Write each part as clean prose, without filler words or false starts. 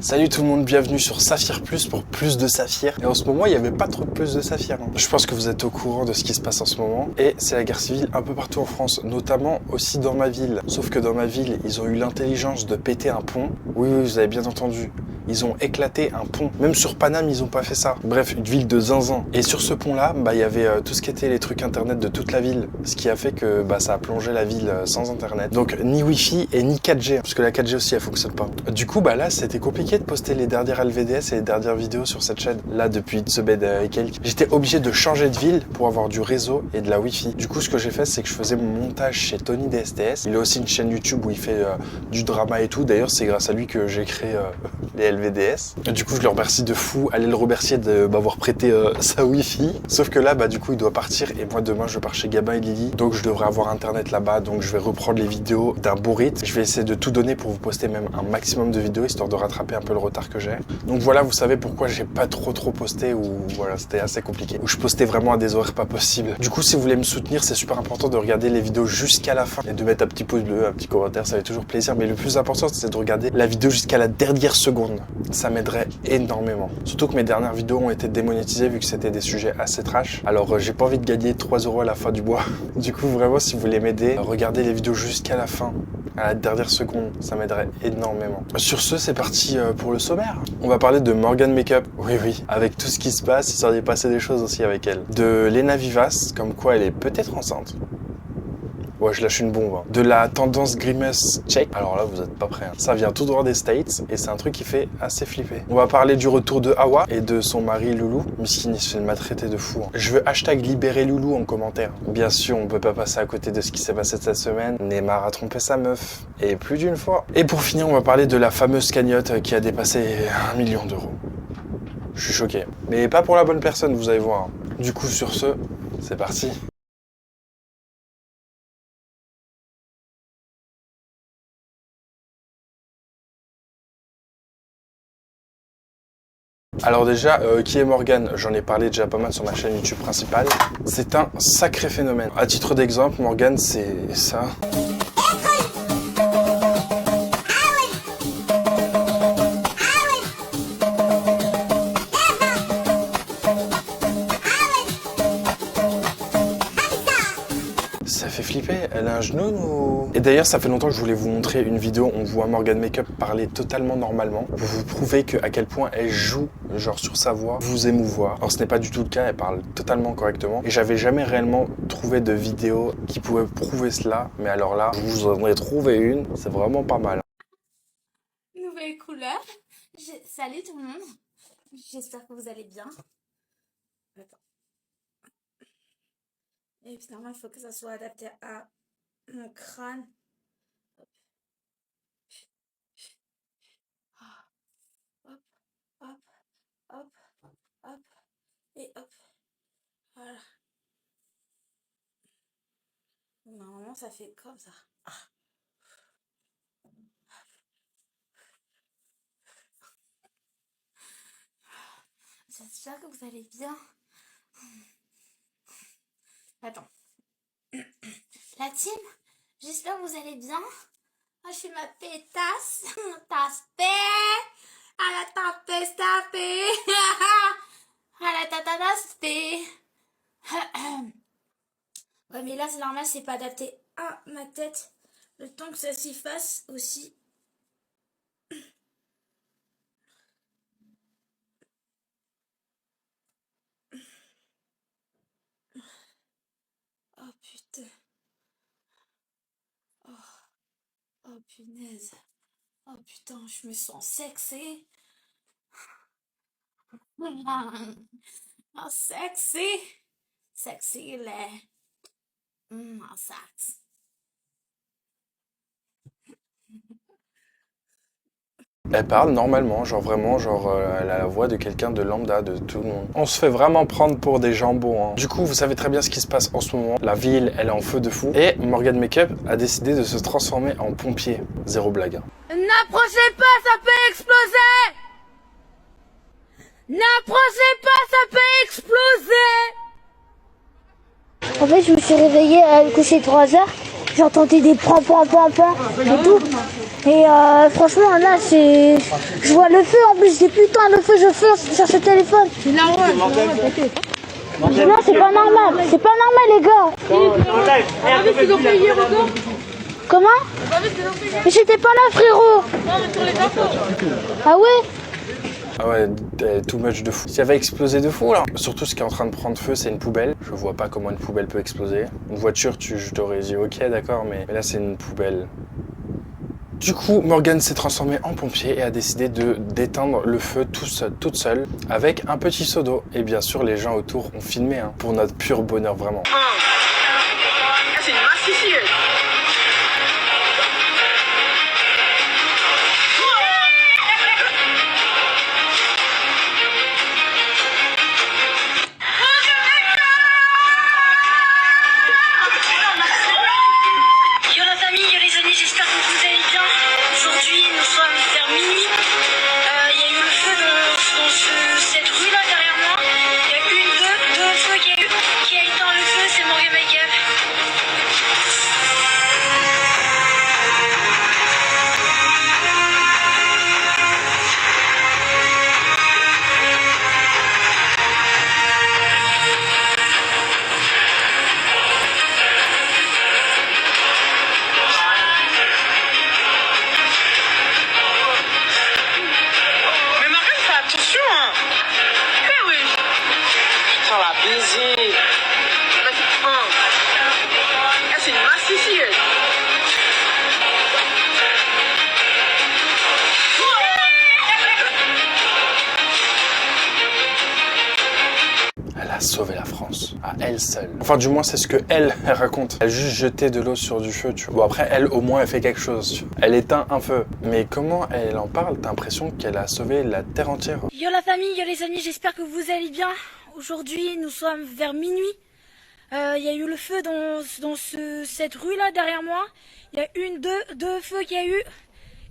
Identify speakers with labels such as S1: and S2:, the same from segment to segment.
S1: Salut tout le monde, bienvenue sur Saphir Plus pour plus de Saphir. Et en ce moment, il n'y avait pas trop de plus de Saphir. Je pense que vous êtes au courant de ce qui se passe en ce moment. Et c'est la guerre civile un peu partout en France, notamment aussi dans ma ville. Sauf que dans ma ville, ils ont eu l'intelligence de péter un pont. Oui, vous avez bien entendu. Ils ont éclaté un pont. Même sur Paname, ils ont pas fait ça. Bref, une ville de zinzin. Et sur ce pont-là, il y avait tout ce qui était les trucs internet de toute la ville. Ce qui a fait que ça a plongé la ville sans internet. Donc ni Wi-Fi et ni 4G. Parce que la 4G aussi, elle fonctionne pas. Du coup, là, c'était compliqué de poster les dernières LVDS et les dernières vidéos sur cette chaîne. Là, depuis une semaine et quelques. J'étais obligé de changer de ville pour avoir du réseau et de la Wi-Fi. Du coup, ce que j'ai fait, c'est que je faisais mon montage chez Tony DSTS. Il a aussi une chaîne YouTube où il fait du drama et tout. D'ailleurs, c'est grâce à lui que j'ai créé les LVDS. Et du coup, je le remercie de fou. Allez le remercier de m'avoir prêté sa Wi-Fi. Sauf que là, du coup, il doit partir. Et moi, demain, je pars chez Gabin et Lily. Donc, je devrais avoir internet là-bas. Donc, je vais reprendre les vidéos d'un beau rythme. Je vais essayer de tout donner pour vous poster même un maximum de vidéos, histoire de rattraper un peu le retard que j'ai. Donc voilà, vous savez pourquoi j'ai pas trop posté, ou voilà, c'était assez compliqué. Ou je postais vraiment à des horaires pas possibles. Du coup, si vous voulez me soutenir, c'est super important de regarder les vidéos jusqu'à la fin et de mettre un petit pouce bleu, un petit commentaire, ça fait toujours plaisir. Mais le plus important, c'est de regarder la vidéo jusqu'à la dernière seconde. Ça m'aiderait énormément. Surtout que mes dernières vidéos ont été démonétisées vu que c'était des sujets assez trash. Alors j'ai pas envie de gagner 3 € à la fin du mois. Du coup, vraiment, si vous voulez m'aider, regardez les vidéos jusqu'à la fin, à la dernière seconde, ça m'aiderait énormément. Sur ce, c'est parti pour le sommaire. On va parler de Morgan Makeup. Oui, avec tout ce qui se passe, il s'en est passé des choses aussi avec elle. De Lena Vivas, comme quoi elle est peut-être enceinte. Ouais, je lâche une bombe. De la tendance Grimace Check. Alors là, vous êtes pas prêts. Ça vient tout droit des States et c'est un truc qui fait assez flipper. On va parler du retour de Hawa et de son mari Loulou. Miskin, il se fait maltraiter de fou. Je veux #libérer Loulou en commentaire. Bien sûr, on peut pas passer à côté de ce qui s'est passé cette semaine. Neymar a trompé sa meuf. Et plus d'une fois. Et pour finir, on va parler de la fameuse cagnotte qui a dépassé 1 million d'euros. Je suis choqué. Mais pas pour la bonne personne, vous allez voir. Du coup, sur ce, c'est parti. Alors déjà, qui est Morgan? J'en ai parlé déjà pas mal sur ma chaîne YouTube principale. C'est un sacré phénomène. À titre d'exemple, Morgan, c'est ça. Ça fait flipper, elle a un genou ou... Et d'ailleurs, ça fait longtemps que je voulais vous montrer une vidéo où on voit Morgan Makeup parler totalement normalement. Pour vous prouver à quel point elle joue, genre sur sa voix, vous émouvoir. Alors ce n'est pas du tout le cas, elle parle totalement correctement. Et j'avais jamais réellement trouvé de vidéo qui pouvait prouver cela. Mais alors là, je vous en ai trouvé une, c'est vraiment pas mal.
S2: Nouvelle couleur. Salut tout le monde. J'espère que vous allez bien. Attends. Et puis normalement, il faut que ça soit adapté à mon crâne. Hop, hop, hop, hop, et hop. Voilà. Normalement, ça fait comme ça. J'espère que vous allez bien. Attends. La team, j'espère que vous allez bien. Moi, je suis ma pétasse. Tasse paix. À la tasse tapée. À la tatasse paix. Ouais, mais là, c'est normal, c'est pas adapté à ma tête. Le temps que ça s'y fasse aussi. Oh putain. Oh punaise. Oh putain, je me sens sexy. Oh sexy. Sexy les. Oh sexe.
S1: Elle parle normalement, genre vraiment, elle a la voix de quelqu'un de lambda, de tout le monde. On se fait vraiment prendre pour des jambons. Du coup, vous savez très bien ce qui se passe en ce moment. La ville, elle est en feu de fou. Et Morgan Makeup a décidé de se transformer en pompier. Zéro blague.
S2: N'approchez pas, ça peut exploser. N'approchez pas, ça peut exploser.
S3: En fait, je me suis réveillée à coucher 3 heures.
S2: j'entendais des pran et tout. Et franchement là je vois le feu en plus, je dis putain le feu, je fonce sur ce téléphone. C'est normal. Non, c'est pas normal, les gars. Comment? Mais j'étais pas là, frérot. Ah ouais?
S1: Ah ouais, too much de fou. Ça va exploser de fou là. Surtout ce qui est en train de prendre feu, c'est une poubelle. Je vois pas comment une poubelle peut exploser. Une voiture, je t'aurais dit ok d'accord, mais là c'est une poubelle. Du coup, Morgane s'est transformée en pompier et a décidé d'éteindre le feu toute seule, avec un petit seau d'eau. Et bien sûr, les gens autour ont filmé, hein, pour notre pur bonheur, vraiment.
S3: C'est une masse ici. C'est une masse ici.
S1: Elle a sauvé la France, à elle seule. Enfin, du moins, c'est ce que elle raconte. Elle a juste jeté de l'eau sur du feu, tu vois. Bon, après, elle, au moins, elle fait quelque chose, tu vois. Elle éteint un feu. Mais comment elle en parle? T'as l'impression qu'elle a sauvé la terre entière.
S2: Yo la famille, yo les amis, j'espère que vous allez bien. Aujourd'hui, nous sommes vers minuit. Il y a eu le feu dans cette rue-là, derrière moi. Il y a deux feux qu'il y a eu.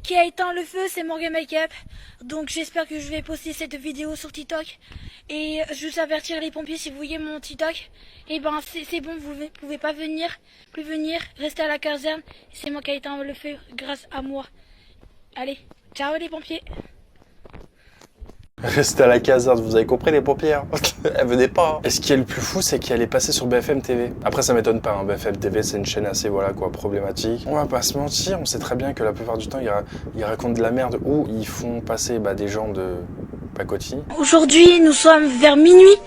S2: Qui a éteint le feu, c'est Morgan Makeup. Donc j'espère que je vais poster cette vidéo sur TikTok. Et juste avertir les pompiers, si vous voyez mon TikTok, et ben c'est bon, vous ne pouvez pas plus venir, rester à la caserne. C'est moi qui a éteint le feu, grâce à moi. Allez, ciao les pompiers.
S1: Restez à la caserne, vous avez compris les paupières. Elle venait pas. Et ce qui est le plus fou, c'est qu'elle est passée sur BFM TV. Après, ça m'étonne pas, hein. BFM TV, c'est une chaîne assez, voilà quoi, problématique. On va pas se mentir, on sait très bien que la plupart du temps, ils racontent de la merde ou ils font passer des gens de pacotille.
S2: Aujourd'hui, nous sommes vers minuit.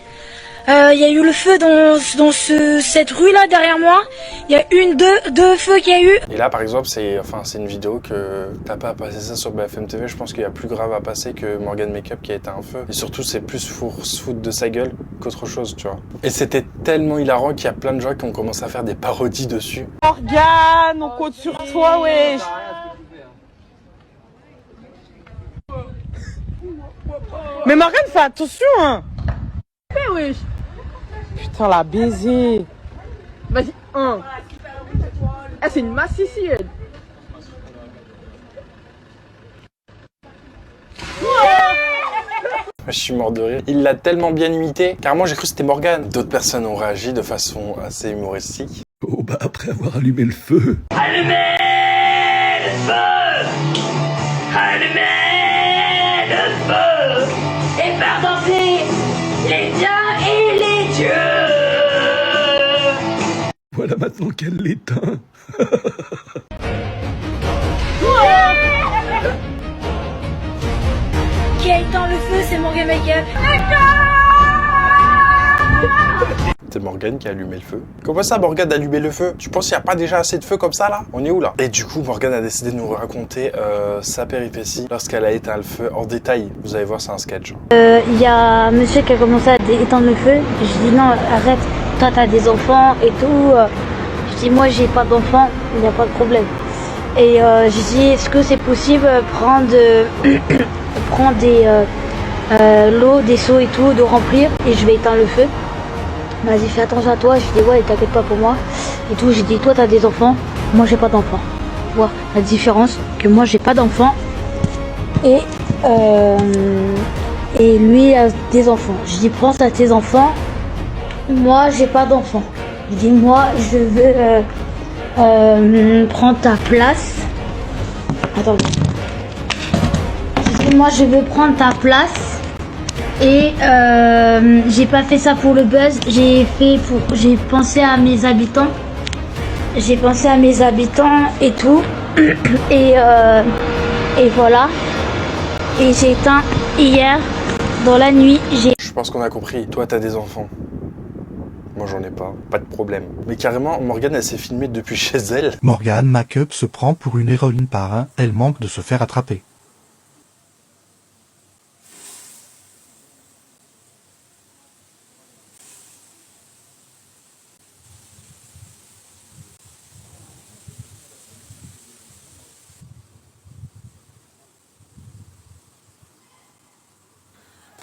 S2: Il y a eu le feu dans cette rue-là, derrière moi. Il y a deux feux qu'il y a eu.
S1: Et là, par exemple, c'est une vidéo que t'as pas à passer ça sur BFM TV. Je pense qu'il y a plus grave à passer que Morgan Makeup qui a éteint un feu. Et surtout, c'est plus pour se foutre de sa gueule qu'autre chose, tu vois. Et c'était tellement hilarant qu'il y a plein de gens qui ont commencé à faire des parodies dessus.
S3: Morgane, on compte sur toi, wesh. Mais Morgane, fais attention, hein. Wesh. Putain, la baiser. Vas-y, c'est une masse ici.
S1: Je suis mort de rire. Il l'a tellement bien imité. Carrément, j'ai cru que c'était Morgane. D'autres personnes ont réagi de façon assez humoristique.
S4: Oh bah après avoir allumé le feu.
S5: Allumez le feu! Allumez le feu! Et faire danser les biens et les dieux!
S4: Voilà maintenant qu'elle l'éteint.
S2: Qui a éteint le feu, c'est Morgan Makeup.
S1: C'est Morgane qui a allumé le feu. Comment ça, Morgane a allumé le feu? Tu penses qu'il n'y a pas déjà assez de feu comme ça, là? On est où, là? Et du coup, Morgane a décidé de nous raconter sa péripétie lorsqu'elle a éteint le feu en détail. Vous allez voir, c'est un sketch.
S2: Il y a un monsieur qui a commencé à éteindre le feu. Je dis non, arrête, toi t'as des enfants et tout. Je dis moi j'ai pas d'enfants, il n'y a pas de problème. Et je dis est-ce que c'est possible prendre l'eau, des seaux et tout, de remplir et je vais éteindre le feu. Vas-y, fais attention à toi. Je dis ouais, t'inquiète pas pour moi et tout. J'ai dit toi t'as des enfants, moi j'ai pas d'enfants. Tu vois la différence que moi j'ai pas d'enfants et lui a des enfants. Je dis pense à tes enfants, moi j'ai pas d'enfants. Je dis moi je veux prends ta place. Attends. Moi, je veux prendre ta place. Et j'ai pas fait ça pour le buzz. J'ai pensé à mes habitants. J'ai pensé à mes habitants et tout. Et voilà. Et j'ai éteint hier, dans la nuit,
S1: Je pense qu'on a compris. Toi, t'as des enfants. Moi, j'en ai pas de problème. Mais carrément, Morgane, elle s'est filmée depuis chez elle.
S6: Morgane Make-up se prend pour une héroïne parrain, elle manque de se faire attraper.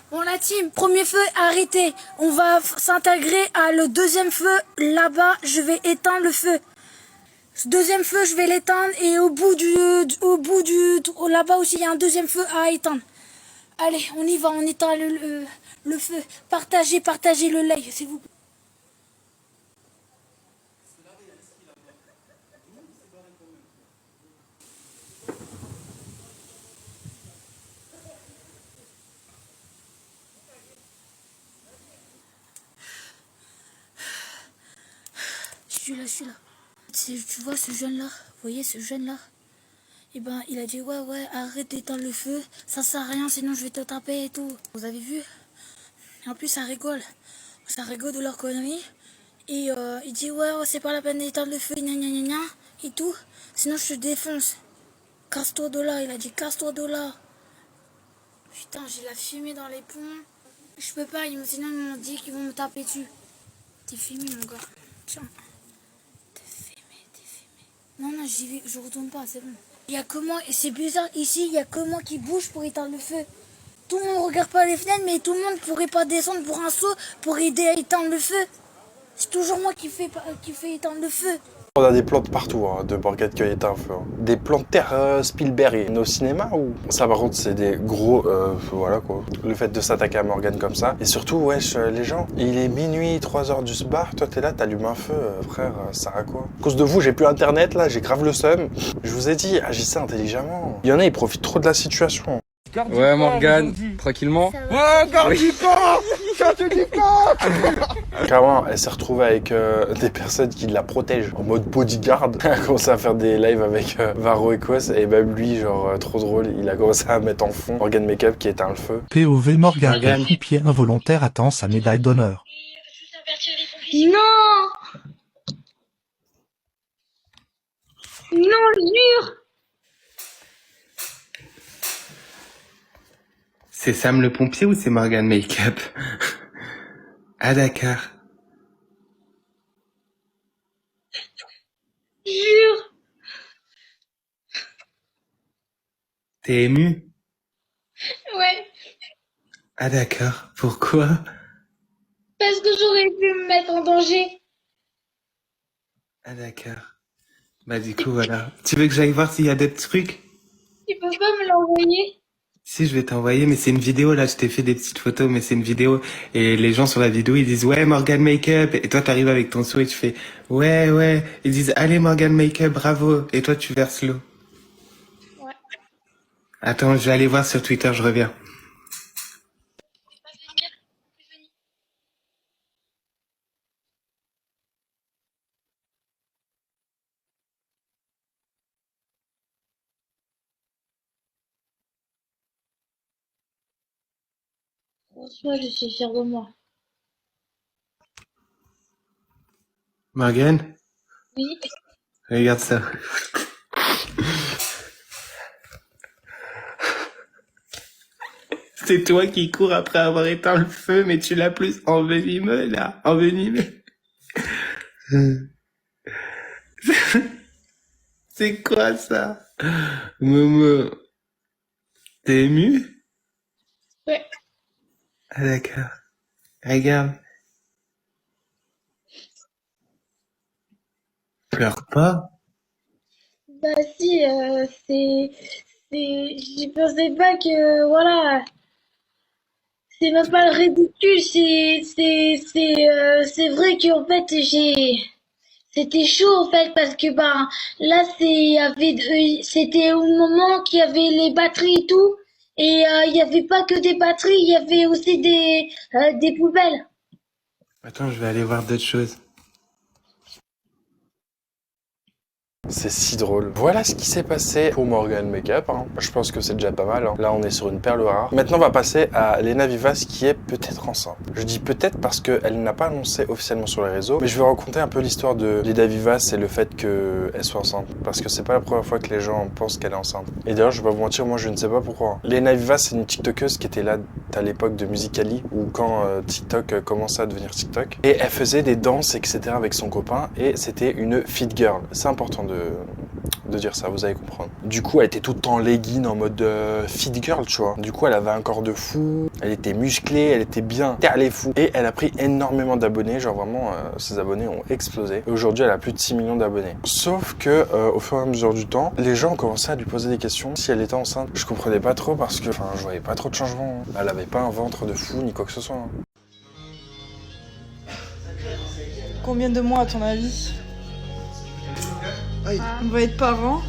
S7: Bon la team, premier feu arrêté. On va s'intégrer à le deuxième feu. Là-bas, je vais éteindre le feu. Ce deuxième feu, je vais l'éteindre et là-bas aussi, il y a un deuxième feu à éteindre. Allez, on y va, on éteint le feu. Partagez le like, s'il vous plaît. Je suis là. Tu vois ce jeune-là, vous voyez ce jeune-là? Eh ben, il a dit ouais, arrête d'éteindre le feu, ça sert à rien, sinon je vais te taper et tout. Vous avez vu? Et en plus, ça rigole de leur connerie. Et il dit ouais, c'est pas la peine d'éteindre le feu, gna gna gna gna, et tout, sinon je te défonce. Casse-toi de là, il a dit casse-toi de là. Putain, j'ai la fumée dans les poumons. Je peux pas, sinon ils m'ont dit qu'ils vont me taper dessus. T'es fumé, mon gars. Tiens. Non, je retourne pas, c'est bon. Il y a que moi, et c'est bizarre, ici, il y a que moi qui bouge pour éteindre le feu. Tout le monde regarde pas les fenêtres, mais tout le monde pourrait pas descendre pour un saut pour aider à éteindre le feu. C'est toujours moi qui fais éteindre le feu.
S1: On a des plantes partout de Morgane qui a éteint un feu. Des plantes terre Spielberg. Au cinéma ou ça, par contre, c'est des gros... voilà quoi. Le fait de s'attaquer à Morgane comme ça. Et surtout, wesh, les gens, il est minuit, 3h du bar. Toi, t'es là, t'allumes un feu. Frère, ça sert à quoi? À cause de vous, j'ai plus internet là, j'ai grave le seum. Je vous ai dit, agissez intelligemment. Il y en a, ils profitent trop de la situation.
S8: Ouais, Morgane, tranquillement.
S1: Ouais, garde du corps. Carrément, elle s'est retrouvée avec des personnes qui la protègent en mode bodyguard. Elle a commencé à faire des lives avec Varro Ecos et même lui, genre trop drôle, il a commencé à mettre en fond Morgane Make-up qui éteint le feu.
S6: POV Morgane, pompier involontaire attend sa médaille d'honneur.
S2: Non! Non, jure!
S8: C'est Sam le pompier ou c'est Morgane Make-up? Ah d'accord.
S2: Jure!
S8: T'es ému?
S2: Ouais,
S8: Ah d'accord. Pourquoi?
S2: parce que j'aurais pu me mettre en danger.
S8: Ah d'accord. Bah du coup voilà. Tu veux que j'aille voir s'il y a d'autres trucs?
S2: Tu peux pas me l'envoyer?
S8: Si, je vais t'envoyer, mais c'est une vidéo, là, je t'ai fait des petites photos, mais c'est une vidéo, et les gens sur la vidéo, ils disent, ouais, Morgane Make-up, et toi, t'arrives avec ton sourire, tu fais, ouais, ils disent, allez, Morgane Make-up, bravo, et toi, tu verses l'eau.
S2: Ouais.
S8: Attends, je vais aller voir sur Twitter, je reviens.
S2: Franchement, je suis fière de moi.
S8: Morgane,
S2: Oui.
S8: regarde ça. C'est toi qui cours après avoir éteint le feu, mais tu l'as plus envenimé, là, envenimé. C'est quoi ça? Momo, t'es ému?
S2: Ouais.
S8: Ah d'accord. Regarde. Pleure pas.
S2: Bah si, je pensais pas que, voilà, c'est même pas ridicule, c'est vrai qu'en fait
S7: c'était chaud en fait parce que ben là c'était au moment qu'il y avait les batteries et tout et il y avait pas que des batteries, il y avait aussi des poubelles.
S8: Attends, je vais aller voir d'autres choses.
S1: C'est si drôle. Voilà ce qui s'est passé pour Morgan Makeup. Je pense que c'est déjà pas mal. Là, on est sur une perle rare. Maintenant, on va passer à Lena Vivas qui est peut-être enceinte. Je dis peut-être parce qu'elle n'a pas annoncé officiellement sur les réseaux. Mais je vais raconter un peu l'histoire de Lena Vivas et le fait qu'elle soit enceinte. Parce que c'est pas la première fois que les gens pensent qu'elle est enceinte. Et d'ailleurs, je vais pas vous mentir, moi je ne sais pas pourquoi. Lena Vivas, c'est une TikTokeuse qui était là à l'époque de Musical.ly ou quand TikTok commençait à devenir TikTok. Et elle faisait des danses, etc. avec son copain. Et c'était une fit girl. C'est important de dire ça, vous allez comprendre. Du coup, elle était tout le temps legging en mode fit girl, tu vois. Du coup, elle avait un corps de fou, elle était musclée, elle était bien, elle est fou. Et elle a pris énormément d'abonnés, genre vraiment, ses abonnés ont explosé. Et aujourd'hui, elle a plus de 6 millions d'abonnés. Sauf que, au fur et à mesure du temps, les gens ont commencé à lui poser des questions si elle était enceinte. Je comprenais pas trop parce que, je voyais pas trop de changements. Elle avait pas un ventre de fou ni quoi que ce soit.
S3: Combien de mois à ton avis? On va être parents.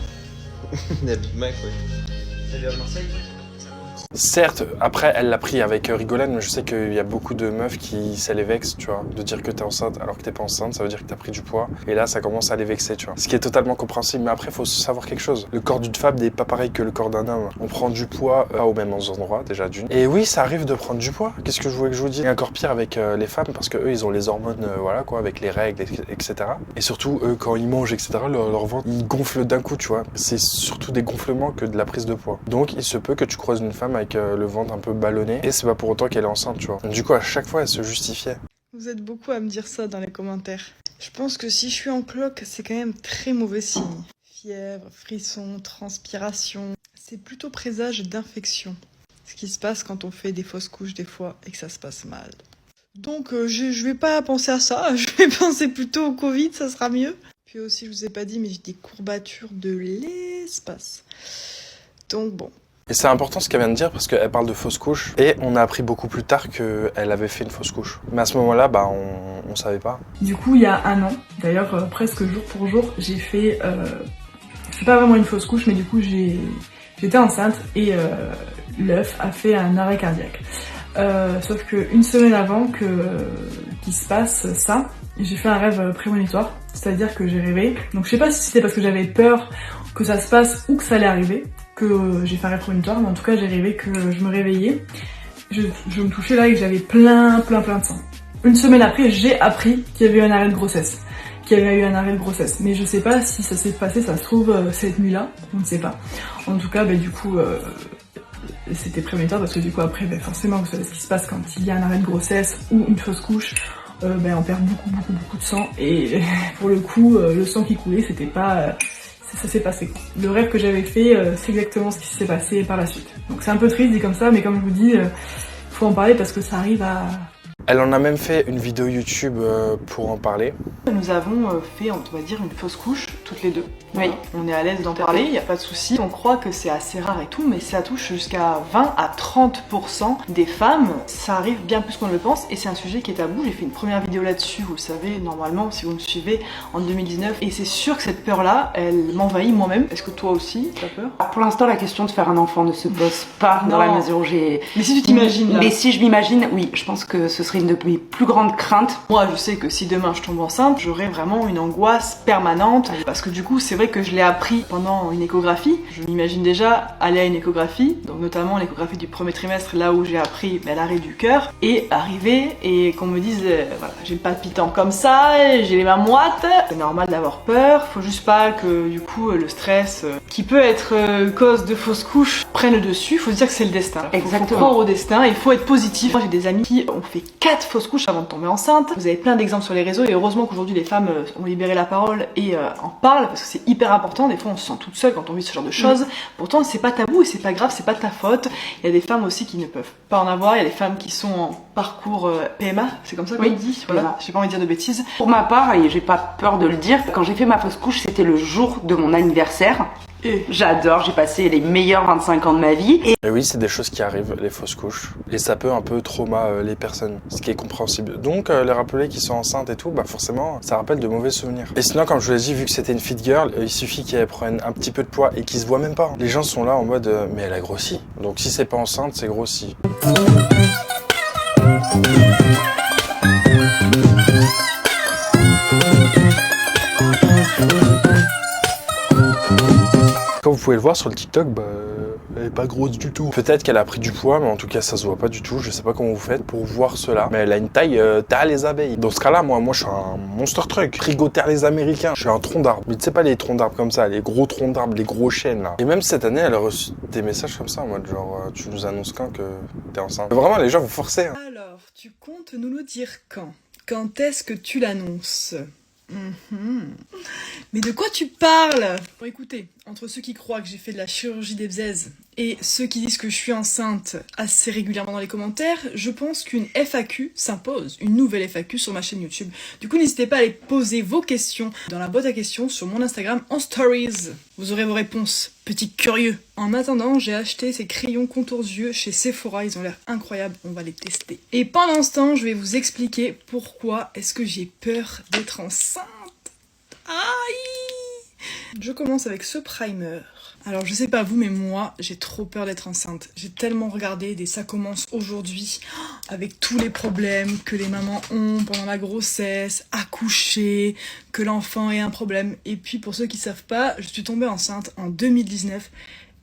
S8: La Big Mac, ouais. Elle est à Marseille.
S1: Certes, après, elle l'a pris avec rigolade, mais je sais qu'il y a beaucoup de meufs qui, ça les vexe, tu vois, de dire que t'es enceinte alors que t'es pas enceinte, ça veut dire que t'as pris du poids. Et là, ça commence à les vexer, tu vois. Ce qui est totalement compréhensible, mais après, faut savoir quelque chose. Le corps d'une femme n'est pas pareil que le corps d'un homme. On prend du poids pas aux mêmes endroits, déjà d'une. Et oui, ça arrive de prendre du poids. Qu'est-ce que je voulais que je vous dise? Et encore pire avec les femmes, parce que eux, ils ont les hormones, voilà, quoi, avec les règles, etc. Et surtout, eux, quand ils mangent, etc., leur ventre, ils gonflent d'un coup, tu vois. C'est surtout des gonflements que de la prise de poids. Donc, il se peut que tu croises une femme avec le ventre un peu ballonné et c'est pas pour autant qu'elle est enceinte, tu vois. Du coup, à chaque fois, elle se justifiait.
S3: Vous êtes beaucoup à me dire ça dans les commentaires. Je pense que si je suis en cloque, c'est quand même très mauvais signe. Fièvre, frissons, transpiration. C'est plutôt présage d'infection. Ce qui se passe quand on fait des fausses couches des fois et que ça se passe mal. Donc je vais pas penser à ça, je vais penser plutôt au Covid, ça sera mieux. Puis aussi, je vous ai pas dit, mais j'ai des courbatures de l'espace. Donc bon.
S1: Et c'est important ce qu'elle vient de dire parce qu'elle parle de fausse couche et on a appris beaucoup plus tard qu'elle avait fait une fausse couche. Mais à ce moment-là, on savait pas.
S9: Du coup, il y a un an, d'ailleurs presque jour pour jour, j'ai fait, c'est pas vraiment une fausse couche, mais du coup j'étais enceinte et l'œuf a fait un arrêt cardiaque. Sauf qu'une semaine avant qu'il se passe ça, j'ai fait un rêve prémonitoire, c'est-à-dire que j'ai rêvé. Donc je sais pas si c'était parce que j'avais peur que ça se passe ou que ça allait arriver, que j'ai fait un rêve prémonitoire, mais en tout cas j'ai rêvé que je me réveillais, je me touchais là et que j'avais plein de sang. Une semaine après, j'ai appris qu'il y avait eu un arrêt de grossesse. Mais je sais pas si ça s'est passé, ça se trouve cette nuit-là, on ne sait pas. En tout cas, du coup, c'était prémonitoire parce que du coup après, forcément, vous savez ce qui se passe quand il y a un arrêt de grossesse ou une fausse couche. On perd beaucoup de sang et pour le coup, le sang qui coulait, c'était pas... ça s'est passé. Le rêve que j'avais fait, c'est exactement ce qui s'est passé par la suite. Donc c'est un peu triste dit comme ça, mais comme je vous dis, faut en parler parce que ça arrive à...
S1: Elle en a même fait une vidéo YouTube pour en parler.
S9: Nous avons fait, on va dire, une fausse couche, toutes les deux. Oui. On est à l'aise d'en parler, il n'y a pas de souci. On croit que c'est assez rare et tout, mais ça touche jusqu'à 20 à 30% des femmes. Ça arrive bien plus qu'on ne le pense et c'est un sujet qui est tabou. J'ai fait une première vidéo là-dessus, vous le savez, normalement, si vous me suivez, en 2019. Et c'est sûr que cette peur-là, elle m'envahit moi-même. Est-ce que toi aussi, t'as peur?
S10: Pour l'instant, la question de faire un enfant ne se pose pas dans la mesure où j'ai...
S9: Mais si tu t'imagines là...
S10: Mais si je m'imagine, oui, je pense que ce serait une de mes plus grandes craintes.
S9: Moi, je sais que si demain je tombe enceinte, j'aurai vraiment une angoisse permanente. Parce que du coup, c'est vrai que je l'ai appris pendant une échographie. Je m'imagine déjà aller à une échographie, donc notamment l'échographie du premier trimestre, là où j'ai appris l'arrêt du cœur, et arriver et qu'on me dise, voilà, j'ai le palpitant comme ça, j'ai les mains moites. C'est normal d'avoir peur, faut juste pas que du coup le stress qui peut être cause de fausses couches prenne le dessus. Faut se dire que c'est le destin.
S10: Exactement.
S9: Faut croire au destin, il faut être positif. Moi, j'ai des amis qui ont fait 4 fausses couches avant de tomber enceinte. Vous avez plein d'exemples sur les réseaux et heureusement qu'aujourd'hui les femmes ont libéré la parole et en parlent parce que c'est hyper important. Des fois on se sent toute seule quand on vit ce genre de choses. Pourtant c'est pas tabou et c'est pas grave, c'est pas de ta faute. Il y a des femmes aussi qui ne peuvent pas en avoir. Il y a des femmes qui sont en parcours PMA, c'est comme ça qu'on dit. Voilà, j'ai pas envie de dire de bêtises.
S10: Pour ma part, et j'ai pas peur de le dire, quand j'ai fait ma fausse couche, c'était le jour de mon anniversaire. J'adore, j'ai passé les meilleurs 25 ans de ma vie.
S1: Et oui, c'est des choses qui arrivent, les fausses couches. Et ça peut un peu trauma les personnes, ce qui est compréhensible. Donc les rappeler qui sont enceintes et tout, bah forcément, ça rappelle de mauvais souvenirs. Et sinon, comme je vous l'ai dit, vu que c'était une fit girl, il suffit qu'elle prenne un petit peu de poids et qu'il se voit même pas. Les gens sont là en mode, mais elle a grossi. Donc si c'est pas enceinte, c'est grossi. Comme vous pouvez le voir sur le TikTok, bah, elle est pas grosse du tout. Peut-être qu'elle a pris du poids, mais en tout cas ça se voit pas du tout. Je sais pas comment vous faites pour voir cela. Mais elle a une taille terre les abeilles. Dans ce cas-là, moi je suis un monster truck. Frigo terre les Américains. Je suis un tronc d'arbre. Mais tu sais pas les troncs d'arbre comme ça, les gros troncs d'arbre, les gros chênes là. Et même cette année, elle a reçu des messages comme ça en mode genre tu nous annonces quand que t'es enceinte. Vraiment, les gens vous forcez. Hein.
S3: Alors, tu comptes nous le dire quand? Quand est-ce que tu l'annonces? Mais de quoi tu parles? Bon écoutez, entre ceux qui croient que j'ai fait de la chirurgie des bzaises et ceux qui disent que je suis enceinte assez régulièrement dans les commentaires, je pense qu'une FAQ s'impose, une nouvelle FAQ sur ma chaîne YouTube. Du coup, n'hésitez pas à aller poser vos questions dans la boîte à questions sur mon Instagram en stories. Vous aurez vos réponses, petit curieux. En attendant, j'ai acheté ces crayons contours yeux chez Sephora, ils ont l'air incroyables, on va les tester. Et pendant ce temps, je vais vous expliquer pourquoi est-ce que j'ai peur d'être enceinte. Aïe! Je commence avec ce primer. Alors je sais pas vous, mais moi j'ai trop peur d'être enceinte. J'ai tellement regardé des ça commence aujourd'hui avec tous les problèmes que les mamans ont pendant la grossesse, accoucher, que l'enfant ait un problème. Et puis pour ceux qui savent pas, je suis tombée enceinte en 2019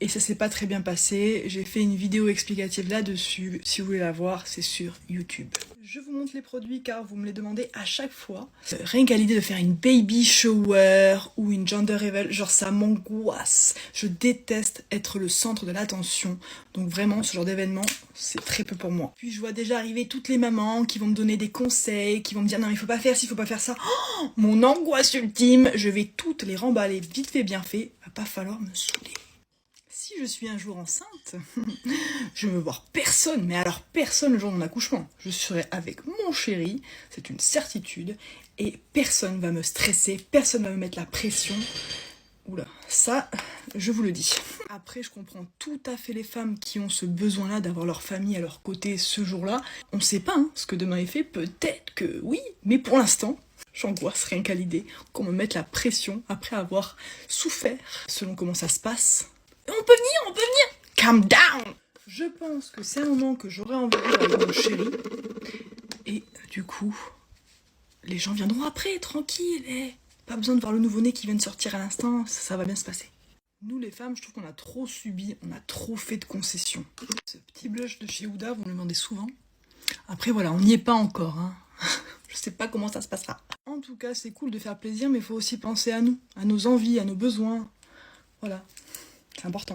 S3: et ça s'est pas très bien passé. J'ai fait une vidéo explicative là-dessus. Si vous voulez la voir, c'est sur YouTube. Je vous montre les produits car vous me les demandez à chaque fois. Rien qu'à l'idée de faire une baby shower ou une gender reveal, genre ça m'angoisse. Je déteste être le centre de l'attention. Donc vraiment, ce genre d'événement, c'est très peu pour moi. Puis je vois déjà arriver toutes les mamans qui vont me donner des conseils, qui vont me dire non mais il faut pas faire ci, il faut pas faire ça. Oh, mon angoisse ultime, je vais toutes les remballer vite fait bien fait. Va pas falloir me saouler. Si je suis un jour enceinte, je ne veux voir personne, mais alors personne le jour de mon accouchement. Je serai avec mon chéri, c'est une certitude, et personne va me stresser, personne va me mettre la pression. Oula, ça, je vous le dis. Après, je comprends tout à fait les femmes qui ont ce besoin-là d'avoir leur famille à leur côté ce jour-là. On sait pas hein, ce que demain est fait, peut-être que oui, mais pour l'instant, j'angoisse rien qu'à l'idée qu'on me mette la pression après avoir souffert selon comment ça se passe. On peut venir. Calm down. Je pense que c'est un moment que j'aurais envie de vivre avec mon chéri. Et du coup, les gens viendront après, tranquille. Pas besoin de voir le nouveau-né qui vient de sortir à l'instant, ça va bien se passer. Nous les femmes, je trouve qu'on a trop subi, on a trop fait de concessions. Ce petit blush de chez Huda, vous me le demandez souvent. Après voilà, on n'y est pas encore. Hein. Je sais pas comment ça se passera. En tout cas, c'est cool de faire plaisir, mais il faut aussi penser à nous, à nos envies, à nos besoins. Voilà. C'est important.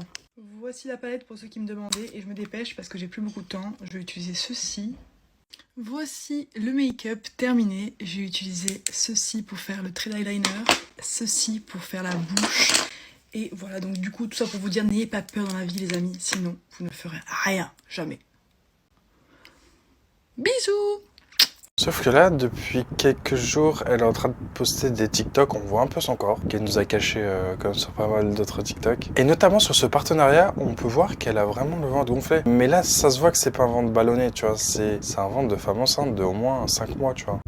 S3: Voici la palette pour ceux qui me demandaient et je me dépêche parce que j'ai plus beaucoup de temps. Je vais utiliser ceci. Voici le make-up terminé. J'ai utilisé ceci pour faire le trait d'eyeliner, ceci pour faire la bouche. Et voilà, donc du coup, tout ça pour vous dire, n'ayez pas peur dans la vie les amis, sinon vous ne ferez rien, jamais. Bisous!
S1: Sauf que là, depuis quelques jours, elle est en train de poster des TikTok, on voit un peu son corps, qu'elle nous a caché comme sur pas mal d'autres TikTok. Et notamment sur ce partenariat, on peut voir qu'elle a vraiment le ventre gonflé. Mais là, ça se voit que c'est pas un ventre ballonné, tu vois, c'est un ventre de femme enceinte de au moins 5 mois, tu vois.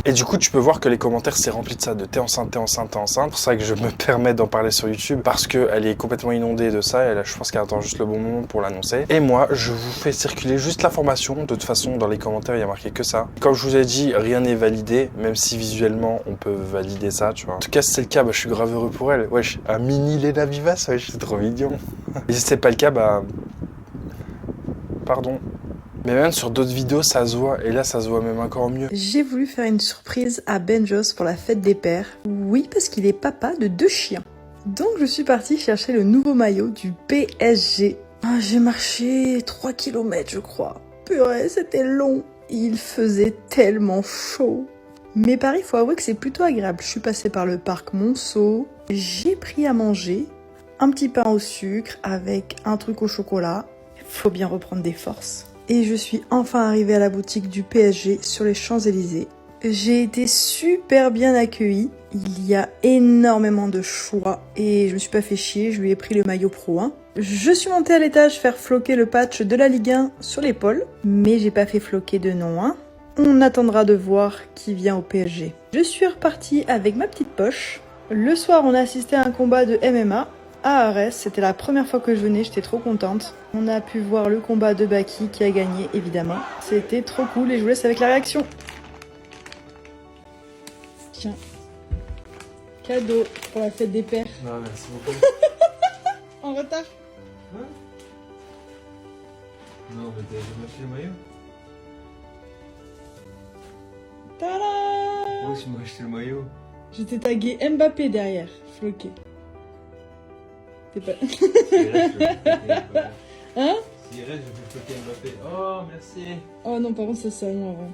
S1: Et du coup, tu peux voir que les commentaires, c'est rempli de ça, de t'es enceinte, t'es enceinte, t'es enceinte. C'est pour ça que je me permets d'en parler sur YouTube, parce qu'elle est complètement inondée de ça, et là, je pense qu'elle attend juste le bon moment pour l'annoncer. Et moi, je vous fais circuler juste l'information. De toute façon, dans les commentaires, il y a marqué que ça. Comme je vous ai dit, rien n'est validé, même si visuellement, on peut valider ça, tu vois. En tout cas, si c'est le cas, bah, je suis grave heureux pour elle. Wesh, un mini Lena Vivas, wesh, c'est trop mignon. Et si c'est pas le cas, bah... Pardon. Mais même sur d'autres vidéos, ça se voit. Et là, ça se voit même encore mieux.
S3: J'ai voulu faire une surprise à Benjos pour la fête des pères. Oui, parce qu'il est papa de 2 chiens. Donc je suis partie chercher le nouveau maillot du PSG. Ah, j'ai marché 3 km, je crois. Purée, c'était long. Il faisait tellement chaud. Mais Paris, faut avouer que c'est plutôt agréable. Je suis passée par le parc Monceau. J'ai pris à manger un petit pain au sucre avec un truc au chocolat. Faut bien reprendre des forces. Et je suis enfin arrivée à la boutique du PSG sur les Champs-Élysées. J'ai été super bien accueillie. Il y a énormément de choix et je me suis pas fait chier, je lui ai pris le maillot Pro 1. Je suis montée à l'étage faire floquer le patch de la Ligue 1 sur l'épaule, mais j'ai pas fait floquer de nom 1. On attendra de voir qui vient au PSG. Je suis repartie avec ma petite poche. Le soir, on a assisté à un combat de MMA à Arès. C'était la première fois que je venais, j'étais trop contente. On a pu voir le combat de Baki qui a gagné, évidemment. C'était trop cool et je vous laisse avec la réaction. Tiens. Cadeau pour la fête des pères.
S8: Non, merci beaucoup.
S3: En retard.
S8: Hein? Non, mais t'as jamais acheté le maillot?
S3: Tada!
S8: Oh, tu m'as acheté le maillot.
S3: Je t'ai tagué Mbappé derrière, floqué. T'es pas... Hein?
S8: Si il reste, je vais floquer Mbappé. Oh, merci.
S3: Oh non, par contre, ça c'est à moi avant.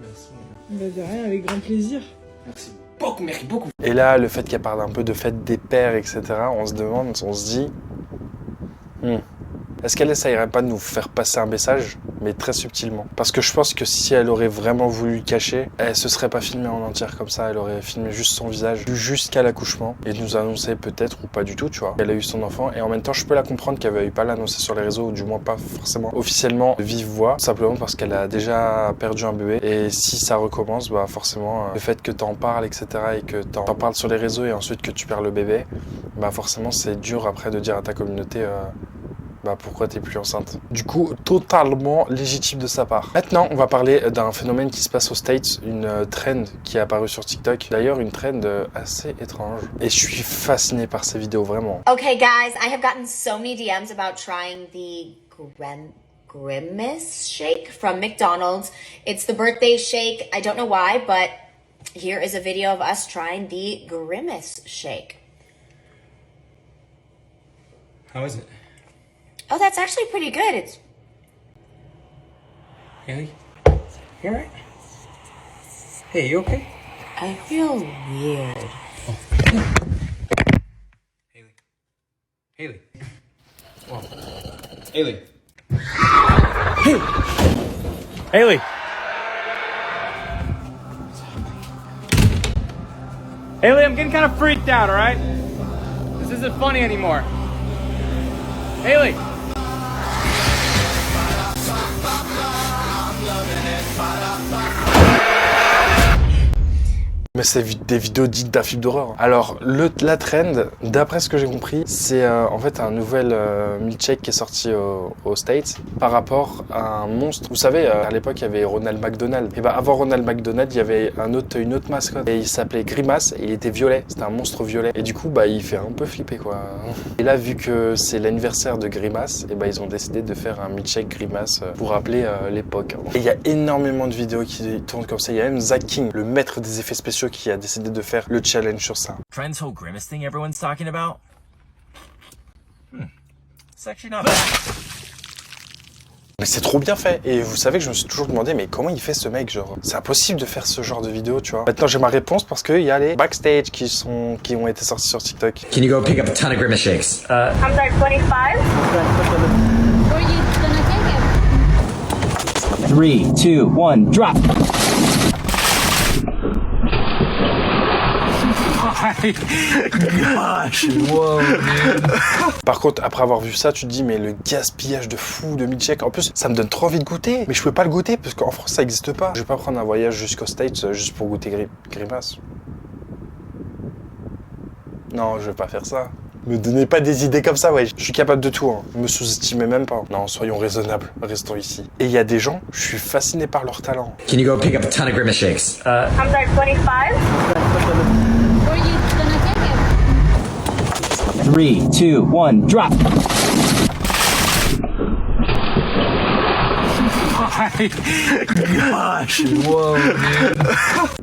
S8: Merci.
S3: Bah de rien, avec grand plaisir.
S8: Merci beaucoup, merci beaucoup.
S1: Et là, le fait qu'elle parle un peu de fête des pères, etc., on se demande, on se dit... Est-ce qu'elle essayerait pas de nous faire passer un message, mais très subtilement? Parce que je pense que si elle aurait vraiment voulu le cacher, elle se serait pas filmée en entière comme ça, elle aurait filmé juste son visage jusqu'à l'accouchement et nous annoncer peut-être ou pas du tout, tu vois. Elle a eu son enfant et en même temps, je peux la comprendre qu'elle veuille pas l'annoncer sur les réseaux ou du moins pas forcément officiellement de vive voix, simplement parce qu'elle a déjà perdu un bébé et si ça recommence, bah forcément, le fait que t'en parles, etc. et que t'en parles sur les réseaux et ensuite que tu perds le bébé, bah forcément, c'est dur après de dire à ta communauté bah pourquoi t'es plus enceinte. Du coup, totalement légitime de sa part. Maintenant, on va parler d'un phénomène qui se passe aux States, une trend qui est apparue sur TikTok. D'ailleurs, une trend assez étrange. Et je suis fasciné par ces vidéos, vraiment.
S11: Okay, guys, I have gotten so many DMs about trying the Grimace shake from McDonald's. It's the birthday shake. I don't know why, but here is a video of us trying the Grimace shake.
S8: How is it?
S11: Oh, that's actually pretty good. It's...
S8: Haley? You alright? Hey, you okay?
S11: I feel weird.
S8: Haley. Haley. Come on. Haley. Haley. Haley.
S12: Haley, I'm getting kind of freaked out, alright? This isn't funny anymore. Haley!
S1: Mais c'est des vidéos dites d'un film d'horreur. Alors, la trend, d'après ce que j'ai compris, c'est en fait un nouvel milkshake qui est sorti aux States par rapport à un monstre. Vous savez, à l'époque, il y avait Ronald McDonald. Et bah, avant Ronald McDonald, il y avait une autre mascotte. Et il s'appelait Grimace et il était violet. C'était un monstre violet. Et du coup, bah, il fait un peu flipper, quoi. Et là, vu que c'est l'anniversaire de Grimace, et bah, ils ont décidé de faire un milkshake Grimace pour rappeler l'époque. Et il y a énormément de vidéos qui tournent comme ça. Il y a même Zach King, le maître des effets spéciaux, qui a décidé de faire le challenge sur ça.
S13: Trend's whole grimace thing everyone's talking about? It's actually not bad.
S1: Mais c'est trop bien fait. Et vous savez que je me suis toujours demandé, mais comment il fait ce mec, genre? C'est impossible de faire ce genre de vidéo, tu vois. Maintenant, j'ai ma réponse parce qu'il y a les backstage qui ont été sortis sur TikTok.
S14: Can you go pick up a ton of grimace shakes?
S11: I'm sorry, 25? Where are you gonna take it?
S13: 3, 2, 1, drop!
S1: Gosh, wow, man. Par contre, après avoir vu ça, tu te dis, mais le gaspillage de fou de milkshake. En plus, ça me donne trop envie de goûter. Mais je peux pas le goûter parce qu'en France, ça existe pas. Je vais pas prendre un voyage jusqu'aux States juste pour goûter Grimace. Non, je vais pas faire ça. Me donnez pas des idées comme ça, ouais. Je suis capable de tout, hein. Me sous-estimez même pas. Non, soyons raisonnables. Restons ici. Et il y a des gens, je suis fasciné par leur talent.
S14: Can you go pick up a ton of Grimace shakes?
S5: I'm sorry, 25? Where are you gonna take it?
S13: 3, 2, 1, drop!
S1: Gosh, wow, man.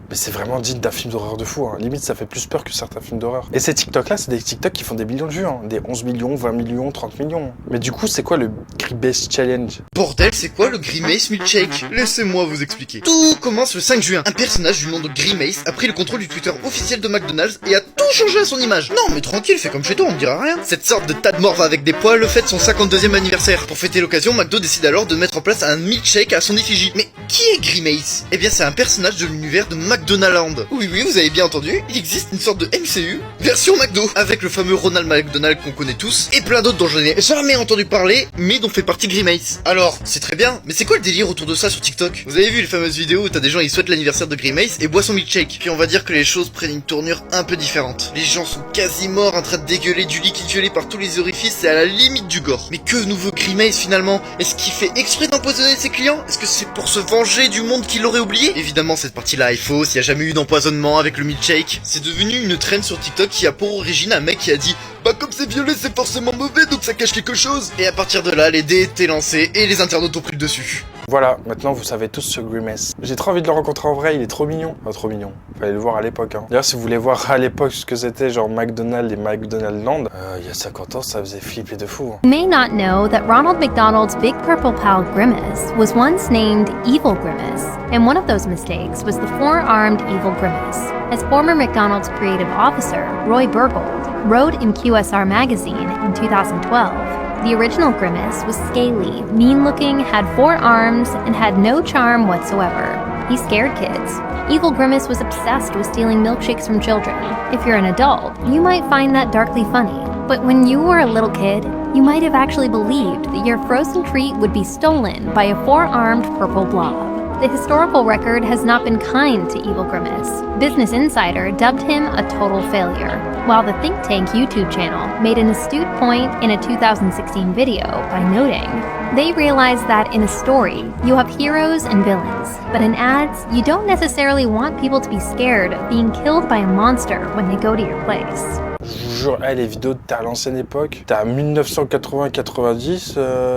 S1: Mais c'est vraiment digne d'un film d'horreur de fou, hein. Limite ça fait plus peur que certains films d'horreur. Et ces TikTok là, c'est des TikTok qui font des millions de vues, hein. Des 11 millions, 20 millions, 30 millions. Mais du coup, c'est quoi le Grimace Challenge?
S15: Bordel, c'est quoi le Grimace Milkshake? Laissez-moi vous expliquer. Tout commence le 5 juin. Un personnage du nom de Grimace a pris le contrôle du Twitter officiel de McDonald's et a tout changé à son image. Non mais tranquille, fais comme chez toi, on me dira rien. Cette sorte de tas de morve avec des poils fête son 52e anniversaire. Pour fêter l'occasion, McDo décide alors de mettre en place un milkshake à son effigie. Mais qui est Grimace? Eh bien c'est un personnage de l'univers de McDonaldland. Oui, vous avez bien entendu, il existe une sorte de MCU version McDo, avec le fameux Ronald McDonald qu'on connaît tous, et plein d'autres dont je n'ai jamais entendu parler, mais dont fait partie Grimace. Alors, c'est très bien, mais c'est quoi le délire autour de ça sur TikTok? Vous avez vu les fameuses vidéos où t'as des gens ils souhaitent l'anniversaire de Grimace et boivent son milkshake. Puis on va dire que les choses prennent une tournure un peu différente. Les gens sont quasi morts en train de dégueuler du liquide violet par tous les orifices, c'est à la limite du gore. Mais que nous veut Grimace finalement? Est-ce qu'il fait exprès d'empoisonner ses clients? Est-ce que c'est pour se venger du monde qui l'aurait oublié? Évidemment cette partie-là est fausse, il y a jamais eu d'empoisonnement avec le milkshake. C'est devenu une trend sur TikTok qui a pour origine un mec qui a dit bah comme c'est violet c'est forcément mauvais donc ça cache quelque chose. Et à partir de là les dés étaient lancés et les internautes ont pris le dessus.
S1: Voilà, maintenant vous savez tous ce Grimace. J'ai trop envie de le rencontrer en vrai, il est trop mignon. Enfin, trop mignon. Fallait le voir à l'époque, hein. D'ailleurs, si vous voulez voir à l'époque ce que c'était, genre McDonald's et McDonaldland, il y a 50 ans, ça faisait flipper de fou, hein.
S16: You may not know that Ronald McDonald's big purple pal Grimace was once named Evil Grimace, and one of those mistakes was the four-armed Evil Grimace. As former McDonald's creative officer Roy Burgold wrote in QSR magazine in 2012, the original Grimace was scaly, mean-looking, had 4 arms, and had no charm whatsoever. He scared kids. Evil Grimace was obsessed with stealing milkshakes from children. If you're an adult, you might find that darkly funny. But when you were a little kid, you might have actually believed that your frozen treat would be stolen by a 4-armed purple blob. The historical record has not been kind to Evil Grimace. Business Insider dubbed him a total failure, while the think tank YouTube channel made an astute point in a 2016 video by noting, they realized that in a story, you have heroes and villains, but in ads, you don't necessarily want people to be scared of being killed by a monster when they go to your place.
S1: Je vous jure, les vidéos de t'as à l'ancienne époque, t'as 1980-90,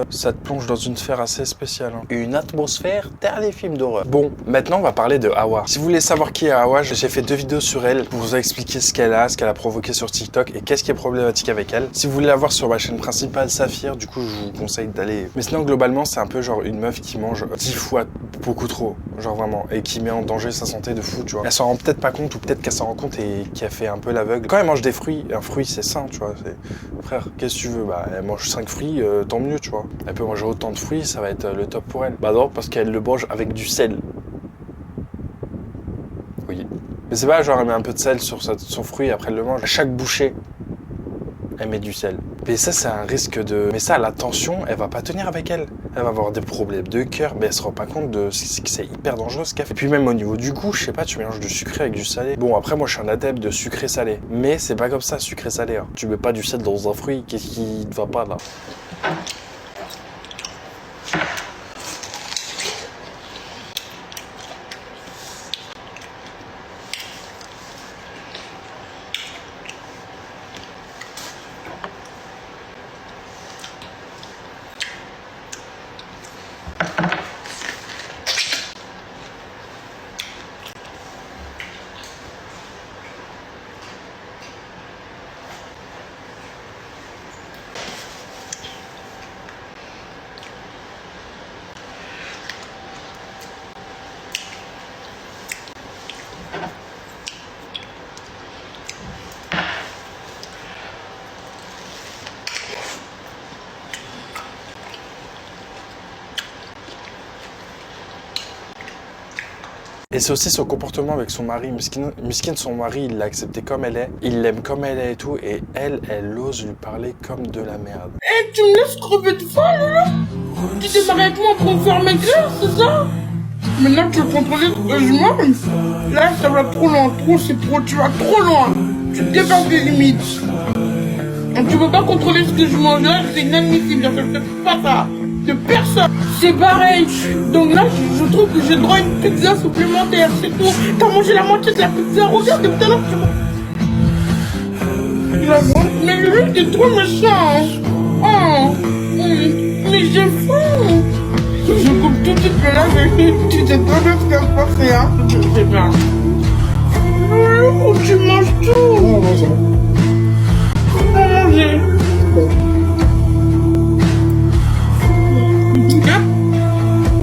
S1: ça te plonge dans une sphère assez spéciale, hein. Une atmosphère, t'as les films d'horreur. Bon, maintenant on va parler de Hawa. Si vous voulez savoir qui est Hawa, j'ai fait 2 vidéos sur elle pour vous expliquer ce qu'elle a provoqué sur TikTok et qu'est-ce qui est problématique avec elle. Si vous voulez la voir sur ma chaîne principale Saphir, du coup je vous conseille d'aller. Mais sinon globalement c'est un peu genre une meuf qui mange 10 fois beaucoup trop, genre vraiment, et qui met en danger sa santé de fou, tu vois. Elle s'en rend peut-être pas compte ou peut-être qu'elle s'en rend compte et qui a fait un peu l'aveugle. Quand elle mange des fruits, un fruit c'est sain, tu vois. Frère, qu'est-ce que tu veux? Bah elle mange 5 fruits, tant mieux, tu vois. Elle peut manger autant de fruits, ça va être le top pour elle. Bah non, parce qu'elle le mange avec du sel. Oui. Mais c'est pas genre elle met un peu de sel sur son fruit et après elle le mange. À chaque bouchée, elle met du sel. Mais ça, c'est un risque de... Mais ça, la tension, elle va pas tenir avec elle. Elle va avoir des problèmes de cœur, mais elle se rend pas compte de ce que c'est hyper dangereux ce qu'elle fait. Et puis même au niveau du goût, je sais pas, tu mélanges du sucré avec du salé. Bon, après, moi, je suis un adepte de sucré-salé. Mais c'est pas comme ça, sucré-salé, hein. Tu mets pas du sel dans un fruit, qu'est-ce qui ne va pas, là? Et c'est aussi son comportement avec son mari. Miskin, son mari, il l'a accepté comme elle est. Il l'aime comme elle est et tout. Et elle ose lui parler comme de la merde.
S17: Eh, tu me laisses crever de faim, là? Tu t'es marié avec moi pour faire maigrir, c'est ça? Maintenant, tu veux contrôler ce que je mange? Là, ça va trop loin. Trop, c'est trop. Tu vas trop loin. Tu dépasses les limites. Tu peux pas contrôler ce que je mange. Là, c'est inadmissible. Je ne fais pas ça. De personne. C'est pareil. Donc là, je trouve que j'ai droit à une pizza supplémentaire. C'est tout. T'as mangé la moitié de la pizza. Regarde, depuis tout à l'heure, tu vois. Mais lui, t'es trop méchant. Oh. Mais j'ai faim. Je coupe tout de suite, mais là, tu sais pas bien ce qu'elle se passer, hein. Je sais pas. Oh, tu manges tout. Non, non, c'est bon. Faut manger.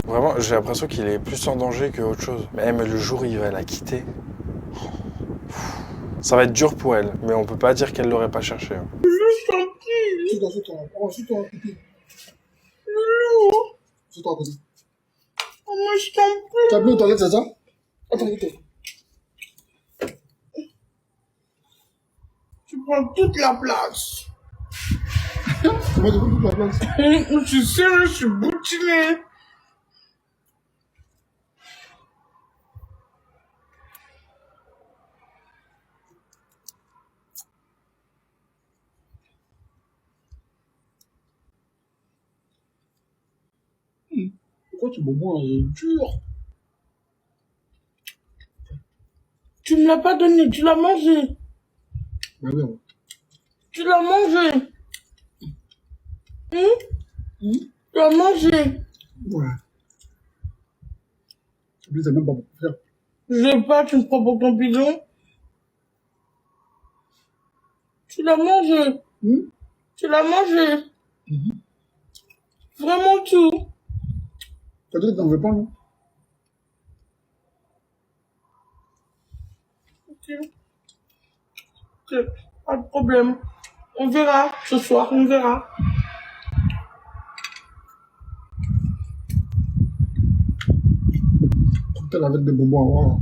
S1: Vraiment, j'ai l'impression qu'il est plus en danger que autre chose. Mais le jour où il va la quitter, ça va être dur pour elle. Mais on peut pas dire qu'elle l'aurait pas cherché. Hein.
S17: Je t'en prie. C'est-toi, à côté. Oh, moi, je t'en prie. T'as plus aux toilettes, c'est ça? Attends, tu prends toute la place. Moi, je prends toute la place. Tu sais, là, je suis boutinée. Pourquoi tu bois moins? Il est dur. Tu me l'as pas donné, tu l'as mangé. Ouais. Tu l'as mangé. Tu l'as mangé. Ouais. En plus, t'as même pas beaucoup faire. Je sais pas, tu me prends pour ton bidon. Tu l'as mangé. Tu l'as mangé. Vraiment tout. T'as dit que t'en veux pas, non? Ok, pas de problème. On verra ce soir, on verra. Cocktail avec des bonbons à voir.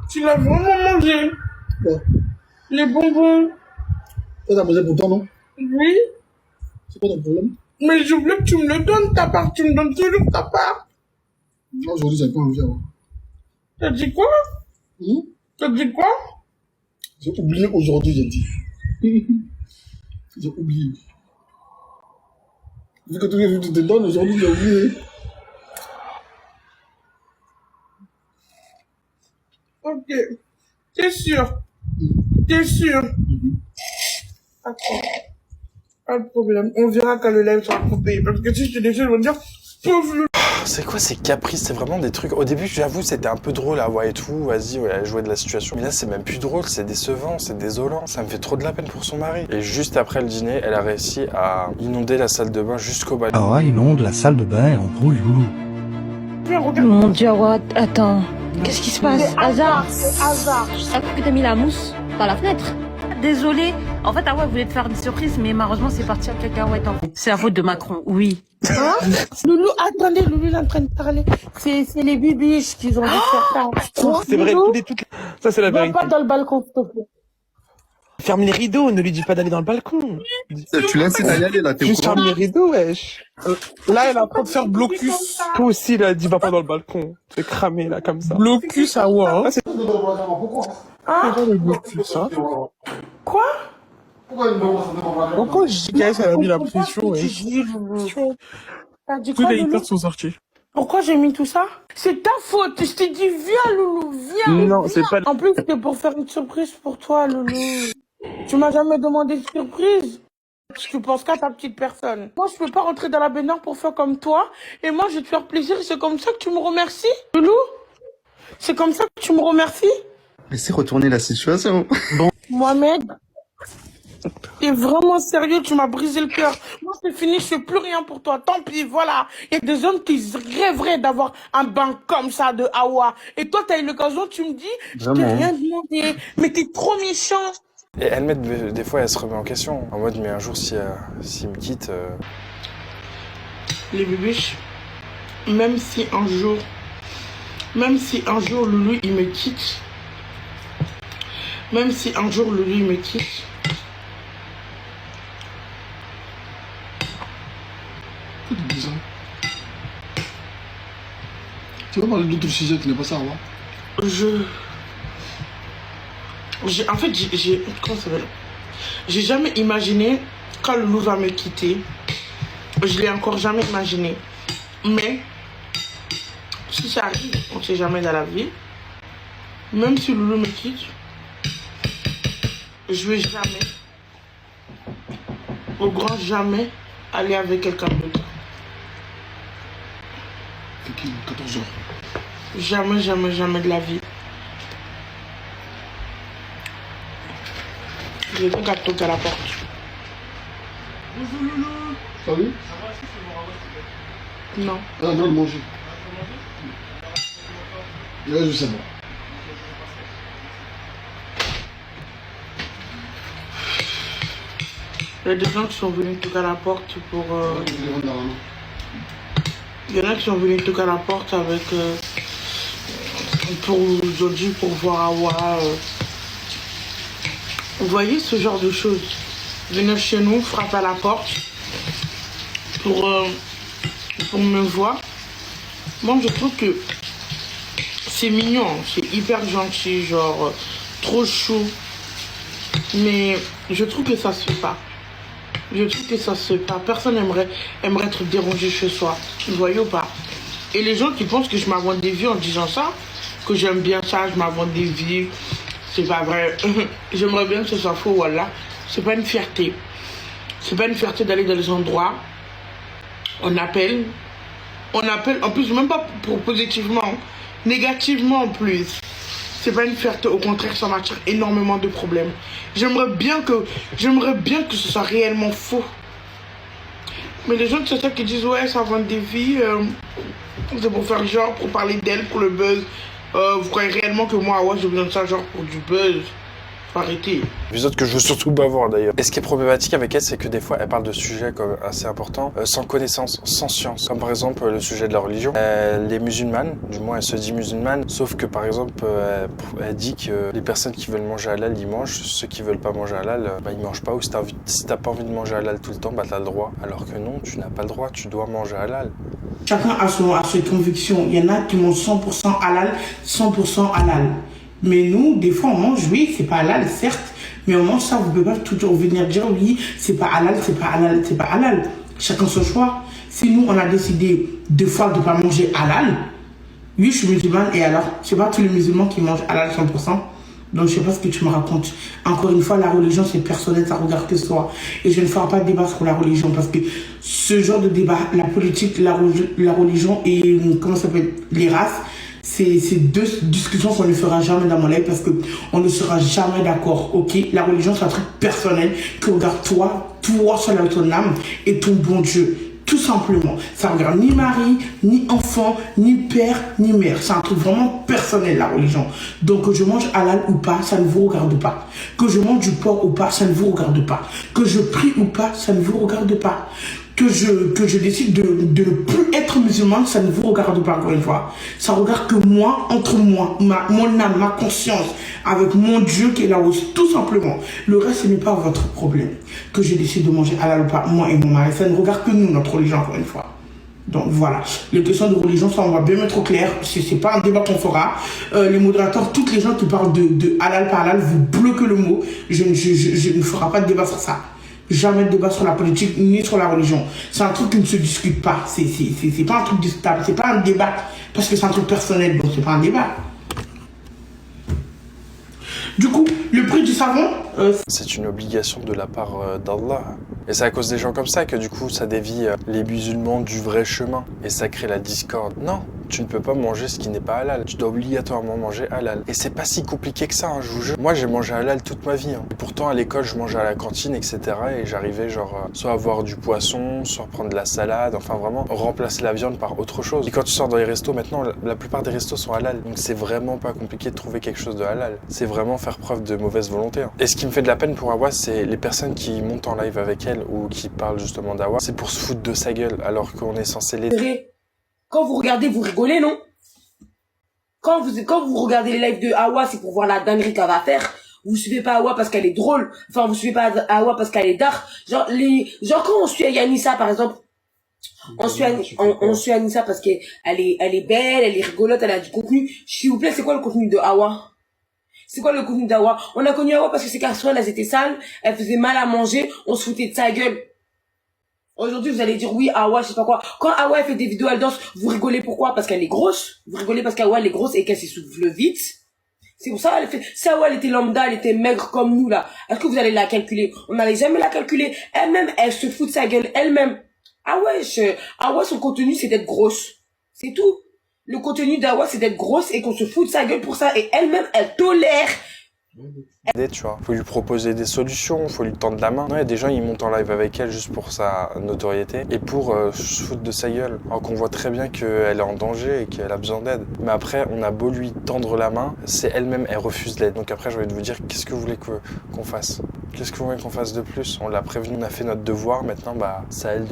S17: Tu l'as vraiment mangé? Quoi? Les bonbons. Toi, t'as mangé pour toi, non? Oui. C'est quoi ton problème? Mais je voulais que tu me le donnes, ta part. Tu me donnes toujours ta part. Non, aujourd'hui, j'ai pas envie. T'as dit quoi? T'as dit quoi? J'ai oublié aujourd'hui, j'ai dit. J'ai oublié. Vu que tous les jours tu te donnes, aujourd'hui, j'ai oublié. Ok. T'es sûr? T'es sûr? Attends. Pas de problème. On verra quand le live sera coupé. Parce que si je te défie, je vais dire, pauvre le...
S1: C'est quoi ces caprices? C'est vraiment des trucs... Au début, j'avoue, c'était un peu drôle à voir et tout. Vas-y, ouais, jouer de la situation. Mais là, c'est même plus drôle, c'est décevant, c'est désolant. Ça me fait trop de la peine pour son mari. Et juste après le dîner, elle a réussi à inonder la salle de bain jusqu'au bas.
S6: Ah, inonde la salle de bain et on brouille Loulou.
S18: Mon Dieu, attends. Qu'est-ce qui se passe? Hasard.
S2: Hasard.
S18: Ça fait que t'as mis la mousse par la fenêtre. Désolée. En fait, Awa voulait te faire une surprise, mais malheureusement, c'est parti en cacahuète. C'est la faute de Macron, oui.
S17: Hein? Loulou, attendez, Loulou est en train de parler. C'est les bibiches qui ont dû faire ça.
S8: C'est vrai, ça c'est la vérité.
S17: Va pas dans le balcon, s'il te plaît.
S8: Ferme les rideaux, ne lui dis pas d'aller dans le balcon.
S19: Tu l'incites à y aller là, t'es
S8: Juste ferme les rideaux, wesh.
S17: Là, elle est en train de faire blocus.
S8: Toi aussi, là, dis va pas dans le balcon. Tu es cramé, là, comme ça.
S17: Blocus à quoi, hein?
S8: Ah, le blocus, hein.
S17: Quoi?
S8: Pourquoi JKS elle a mis la pression, wesh?
S17: T'as dit
S8: Tous
S17: quoi,
S8: les
S17: Loulou?
S8: haters sont sortis.
S17: Pourquoi j'ai mis tout ça? C'est ta faute. Je t'ai dit, viens, Loulou, viens.
S8: Non, c'est pas...
S17: En plus, c'était pour faire une surprise pour toi, Loulou. Tu m'as jamais demandé de surprise. Tu penses qu'à ta petite personne. Moi, je peux pas rentrer dans la baignoire pour faire comme toi. Et moi, je vais te faire plaisir. C'est comme ça que tu me remercies, Loulou? C'est comme ça que tu me remercies?
S19: Laissez retourner la situation. Bon.
S17: Mohamed, T'es vraiment sérieux, tu m'as brisé le cœur. Moi, c'est fini, je fais plus rien pour toi. Tant pis, voilà. Il y a des hommes qui rêveraient d'avoir un bain comme ça de Hawa. Et toi, t'as eu l'occasion, tu me dis, je t'ai
S1: Vraiment.
S17: rien demandé. Mais t'es trop méchant.
S1: Et elle met des fois, elle se remet en question. En mode, mais un jour, s'il me quitte.
S17: Les bébés, même si un jour Loulou il me quitte, même si un jour Loulou il me quitte,
S19: Pourquoi tu dis ça? Tu vas parler d'autres sujets, tu n'es pas ça, moi.
S17: En fait, comment ça s'appelle? J'ai jamais imaginé quand Loulou va me quitter. Je l'ai encore jamais imaginé. Mais, si ça arrive, on ne sait jamais dans la vie. Même si Loulou me quitte, je vais jamais, au grand jamais, aller avec quelqu'un d'autre.
S19: C'est qui, 14 heures?
S17: Jamais, jamais, jamais de la vie. J'ai quelqu'un qui toque à la porte.
S19: Bonjour Loulou. Salut.
S17: Non.
S19: Ah, non, de manger. Ouais, je sais pas.
S17: Il y a des gens qui sont venus toquer à la porte pour... Il y en a qui sont venus toquer à la porte avec... pour aujourd'hui, pour voir Hawa. Vous voyez ce genre de choses. Venir chez nous, frapper à la porte pour me voir. Moi, je trouve que c'est mignon, c'est hyper gentil, genre trop chou. Mais je trouve que ça se fait pas. Je trouve que ça se fait pas. Personne aimerait être dérangé chez soi. Vous voyez ou pas? Et les gens qui pensent que je m'invente des vies en disant ça, que j'aime bien ça, je m'invente des vies, c'est pas vrai. J'aimerais bien que ce soit faux, voilà. C'est pas une fierté. C'est pas une fierté d'aller dans les endroits. On appelle, en plus, même pas pour positivement, négativement en plus. C'est pas une fierté, au contraire, ça m'attire énormément de problèmes. J'aimerais bien que ce soit réellement faux. Mais les gens de ce temps qui disent, ouais, ça vend des vies, c'est pour faire genre, pour parler d'elle, pour le buzz. Vous croyez réellement que moi, ouais, j'ai besoin de ça, genre, pour du buzz? Faut arrêter.
S1: Épisode que je veux surtout pas voir d'ailleurs. Et ce qui est problématique avec elle, c'est que des fois, elle parle de sujets comme assez importants, sans connaissance, sans science. Comme par exemple le sujet de la religion. Elle est musulmane, du moins elle se dit musulmane, sauf que par exemple, elle dit que les personnes qui veulent manger halal, ils mangent. Ceux qui veulent pas manger halal, ils mangent pas. Ou si t'as pas envie de manger halal tout le temps, t'as le droit. Alors que non, tu n'as pas le droit, tu dois manger halal.
S17: Chacun a ses convictions. Il y en a qui mangent 100% halal, 100% halal. Mais nous, des fois, on mange, oui, c'est pas halal, certes, mais on mange ça, vous pouvez pas toujours venir dire, oui, c'est pas halal, c'est pas halal, c'est pas halal. Chacun son choix. Si nous, on a décidé deux fois de pas manger halal, oui, je suis musulmane, et alors, c'est pas tous les musulmans qui mangent halal 100%. Donc, je sais pas ce que tu me racontes. Encore une fois, la religion, c'est personnel, ça regarde que soi. Et je ne ferai pas de débat sur la religion, parce que ce genre de débat, la politique, la religion et, comment ça s'appelle, les races, c'est deux discussions qu'on ne fera jamais dans mon live parce qu'on ne sera jamais d'accord, ok? La religion, c'est un truc personnel qui regarde toi sur ton âme et ton bon Dieu. Tout simplement. Ça regarde ni mari, ni enfant, ni père, ni mère. C'est un truc vraiment personnel, la religion. Donc, que je mange halal ou pas, ça ne vous regarde pas. Que je mange du porc ou pas, ça ne vous regarde pas. Que je prie ou pas, ça ne vous regarde pas. Que je décide de ne plus être musulman, ça ne vous regarde pas encore une fois. Ça regarde que moi, entre moi, mon âme, ma conscience, avec mon Dieu qui est là-haut, tout simplement. Le reste, ce n'est pas votre problème. Que je décide de manger halal ou pas, moi et mon mari, ça ne regarde que nous, notre religion, encore une fois. Donc voilà, les questions de religion, ça on va bien mettre au clair, c'est pas un débat qu'on fera. Les modérateurs, toutes les gens qui parlent de halal par halal, vous bloquez le mot, je ne ferai pas de débat sur ça. Jamais de débat sur la politique ni sur la religion. C'est un truc qui ne se discute pas. C'est pas un truc discutable. C'est pas un débat. Parce que c'est un truc personnel. Donc c'est pas un débat. Du coup, le prix du savon,
S1: C'est une obligation de la part d'Allah. Et c'est à cause des gens comme ça que du coup ça dévie les musulmans du vrai chemin et ça crée la discorde. Non, tu ne peux pas manger ce qui n'est pas halal. Tu dois obligatoirement manger halal. Et c'est pas si compliqué que ça, hein, je vous jure. Moi j'ai mangé halal toute ma vie. Hein. Et pourtant à l'école je mangeais à la cantine, etc. Et j'arrivais genre soit à avoir du poisson, soit à prendre de la salade, enfin vraiment remplacer la viande par autre chose. Et quand tu sors dans les restos maintenant, la plupart des restos sont halal. Donc c'est vraiment pas compliqué de trouver quelque chose de halal. C'est vraiment faire preuve de mauvaise volonté. Hein. Et ce qui me fait de la peine pour Hawa, c'est les personnes qui montent en live avec elle ou qui parlent justement d'Hawa. C'est pour se foutre de sa gueule alors qu'on est censé l'aider.
S17: Quand vous regardez, vous rigolez, non? Quand vous regardez les lives de Hawa, c'est pour voir la dinguerie qu'elle va faire. Vous suivez pas Hawa parce qu'elle est drôle. Enfin, vous suivez pas Hawa parce qu'elle est dark. Genre quand on suit Yanissa, par exemple, on suit Yanissa parce qu'elle est belle, elle est rigolote, elle a du contenu. S'il vous plaît, c'est quoi le contenu de Hawa? C'est quoi le contenu d'Hawa? On a connu Hawa parce que ses casseroles, elles étaient sales, elles faisaient mal à manger, on se foutait de sa gueule. Aujourd'hui, vous allez dire oui, Hawa, je sais pas quoi. Quand Hawa elle fait des vidéos, elle danse, vous rigolez pourquoi? Parce qu'elle est grosse. Vous rigolez parce qu'Hawa elle est grosse et qu'elle s'essouffle vite. C'est pour ça elle fait. Si Hawa elle était lambda, elle était maigre comme nous là, est-ce que vous allez la calculer? On n'allait jamais la calculer. Elle-même, elle se fout de sa gueule elle-même. Hawa, son contenu c'est d'être grosse. C'est tout. Le contenu d'Hawa c'est d'être grosse et qu'on se fout de sa gueule pour ça. Et elle-même, elle tolère.
S1: Tu vois, faut lui proposer des solutions, faut lui tendre la main. Non, il y a des gens, ils montent en live avec elle juste pour sa notoriété et pour se foutre de sa gueule. Alors qu'on voit très bien qu'elle est en danger et qu'elle a besoin d'aide. Mais après, on a beau lui tendre la main, c'est elle-même, elle refuse l'aide. Donc après, j'ai envie de vous dire, qu'est-ce que vous voulez qu'on fasse? Qu'est-ce que vous voulez qu'on fasse de plus? On l'a prévenu, on a fait notre devoir. Maintenant, c'est à elle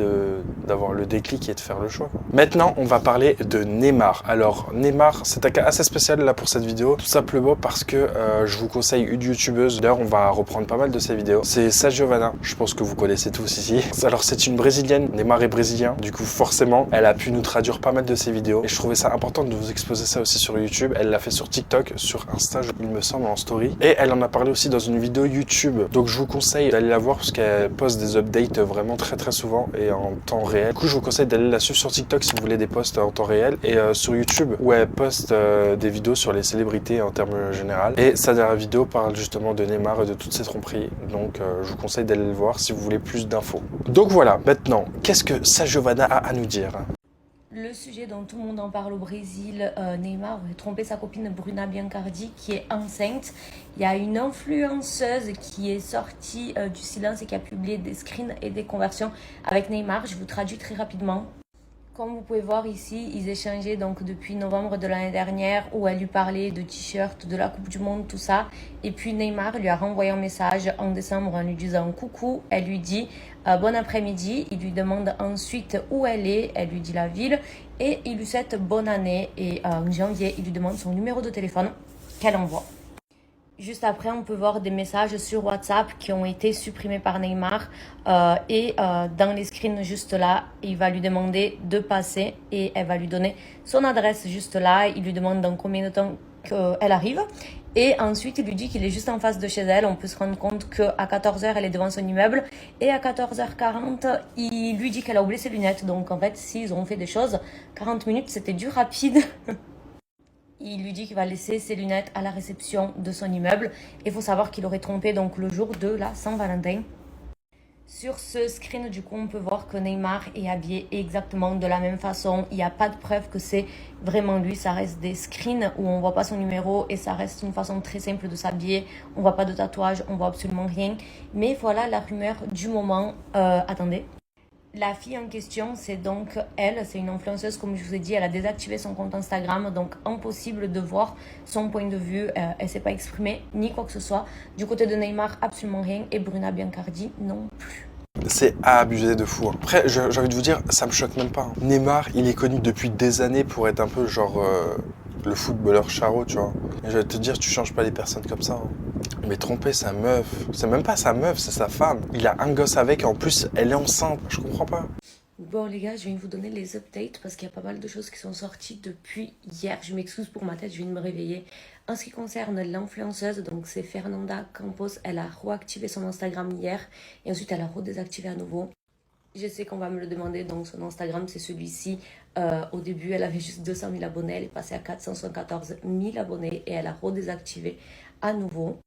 S1: d'avoir le déclic et de faire le choix, quoi. Maintenant, on va parler de Neymar. Alors, Neymar, c'est un cas assez spécial là pour cette vidéo, tout simplement parce que je vous conseille une youtubeuse. D'ailleurs, on va reprendre pas mal de ses vidéos. C'est Sagiovana. Je pense que vous connaissez tous ici. Alors, c'est une brésilienne. Neymar est brésilien. Du coup, forcément, elle a pu nous traduire pas mal de ses vidéos. Et je trouvais ça important de vous exposer ça aussi sur YouTube. Elle l'a fait sur TikTok, sur Insta, il me semble, en story. Et elle en a parlé aussi dans une vidéo YouTube. Donc, je vous conseille d'aller la voir parce qu'elle poste des updates vraiment très très souvent et en temps réel. Du coup, je vous conseille d'aller la suivre sur TikTok si vous voulez des posts en temps réel et sur YouTube où elle poste des vidéos sur les célébrités en termes général. Et sa dernière vidéo parle justement de Neymar et de toutes ses tromperies. Donc, je vous conseille d'aller le voir si vous voulez plus d'infos. Donc voilà, maintenant, qu'est-ce que Sagiovana a à nous dire?
S7: Le sujet dont tout le monde en parle au Brésil, Neymar aurait trompé sa copine Bruna Biancardi qui est enceinte. Il y a une influenceuse qui est sortie du silence et qui a publié des screens et des conversions avec Neymar. Je vous traduis très rapidement. Comme vous pouvez voir ici, ils échangeaient donc depuis novembre de l'année dernière où elle lui parlait de t-shirt, de la Coupe du Monde, tout ça. Et puis Neymar lui a renvoyé un message en décembre en lui disant coucou. Elle lui dit bon après-midi. Il lui demande ensuite où elle est. Elle lui dit la ville et il lui souhaite bonne année. Et en janvier, il lui demande son numéro de téléphone qu'elle envoie. Juste après, on peut voir des messages sur WhatsApp qui ont été supprimés par Neymar. Dans les screens juste là, il va lui demander de passer et elle va lui donner son adresse juste là. Il lui demande dans combien de temps qu'elle arrive. Et ensuite, il lui dit qu'il est juste en face de chez elle. On peut se rendre compte qu'à 14h, elle est devant son immeuble. Et à 14h40, il lui dit qu'elle a oublié ses lunettes. Donc en fait, s'ils ont fait des choses, 40 minutes, c'était du rapide. Il lui dit qu'il va laisser ses lunettes à la réception de son immeuble. Il faut savoir qu'il aurait trompé donc le jour de la Saint-Valentin. Sur ce screen, du coup, on peut voir que Neymar est habillé exactement de la même façon. Il n'y a pas de preuve que c'est vraiment lui. Ça reste des screens où on ne voit pas son numéro et ça reste une façon très simple de s'habiller. On ne voit pas de tatouage, on ne voit absolument rien. Mais voilà la rumeur du moment. Attendez. La fille en question, c'est donc elle, c'est une influenceuse, comme je vous ai dit, elle a désactivé son compte Instagram, donc impossible de voir son point de vue, elle ne s'est pas exprimée, ni quoi que ce soit. Du côté de Neymar, absolument rien, et Bruna Biancardi non plus.
S1: C'est abusé de fou. Après, j'ai envie de vous dire, ça me choque même pas. Neymar, il est connu depuis des années pour être un peu genre le footballeur charo, tu vois. Et je vais te dire, tu changes pas les personnes comme ça. Mais tromper sa meuf, c'est même pas sa meuf, c'est sa femme. Il a un gosse avec et en plus, elle est enceinte. Je comprends pas.
S7: Bon les gars, je viens vous donner les updates parce qu'il y a pas mal de choses qui sont sorties depuis hier. Je m'excuse pour ma tête, je viens de me réveiller. En ce qui concerne l'influenceuse, donc c'est Fernanda Campos, elle a réactivé son Instagram hier et ensuite elle a redésactivé à nouveau. Je sais qu'on va me le demander, donc son Instagram c'est celui-ci. Au début elle avait juste 200 000 abonnés, elle est passée à 474 000 abonnés et elle a redésactivé à nouveau.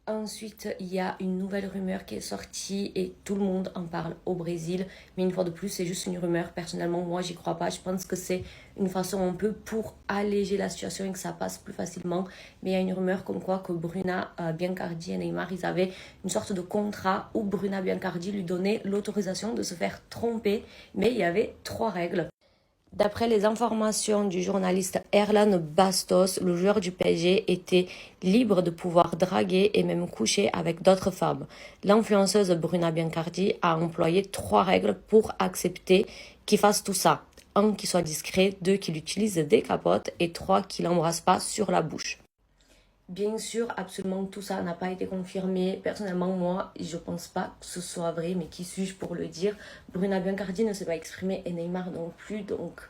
S20: Ensuite, il y a une nouvelle rumeur qui est sortie et tout le monde en parle au Brésil. Mais une fois de plus, c'est juste une rumeur. Personnellement, moi, j'y crois pas. Je pense que c'est une façon un peu pour alléger la situation et que ça passe plus facilement. Mais il y a une rumeur comme quoi que Bruna Biancardi et Neymar, ils avaient une sorte de contrat où Bruna Biancardi lui donnait l'autorisation de se faire tromper. Mais il y avait 3 règles. D'après les informations du journaliste Erlan Bastos, le joueur du PSG était libre de pouvoir draguer et même coucher avec d'autres femmes. L'influenceuse Bruna Biancardi a employé 3 règles pour accepter qu'il fasse tout ça. 1, qu'il soit discret, 2, qu'il utilise des capotes et 3, qu'il n'embrasse pas sur la bouche. Bien sûr, absolument tout ça n'a pas été confirmé. Personnellement, moi, je pense pas que ce soit vrai, mais qui suis-je pour le dire? Bruna Biancardi ne s'est pas exprimée et Neymar non plus, donc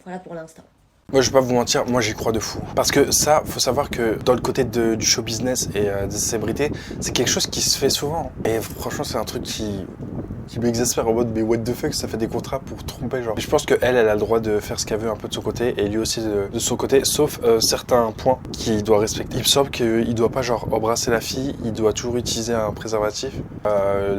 S20: voilà pour l'instant.
S1: Moi, je vais pas vous mentir, moi j'y crois de fou. Parce que ça, faut savoir que dans le côté du show business et des célébrités, c'est quelque chose qui se fait souvent. Et franchement, c'est un truc qui m'exaspère en mode mais what the fuck, ça fait des contrats pour tromper genre. Je pense qu'elle a le droit de faire ce qu'elle veut un peu de son côté et lui aussi de son côté, sauf certains points qu'il doit respecter. Il me semble qu'il doit pas genre embrasser la fille, il doit toujours utiliser un préservatif.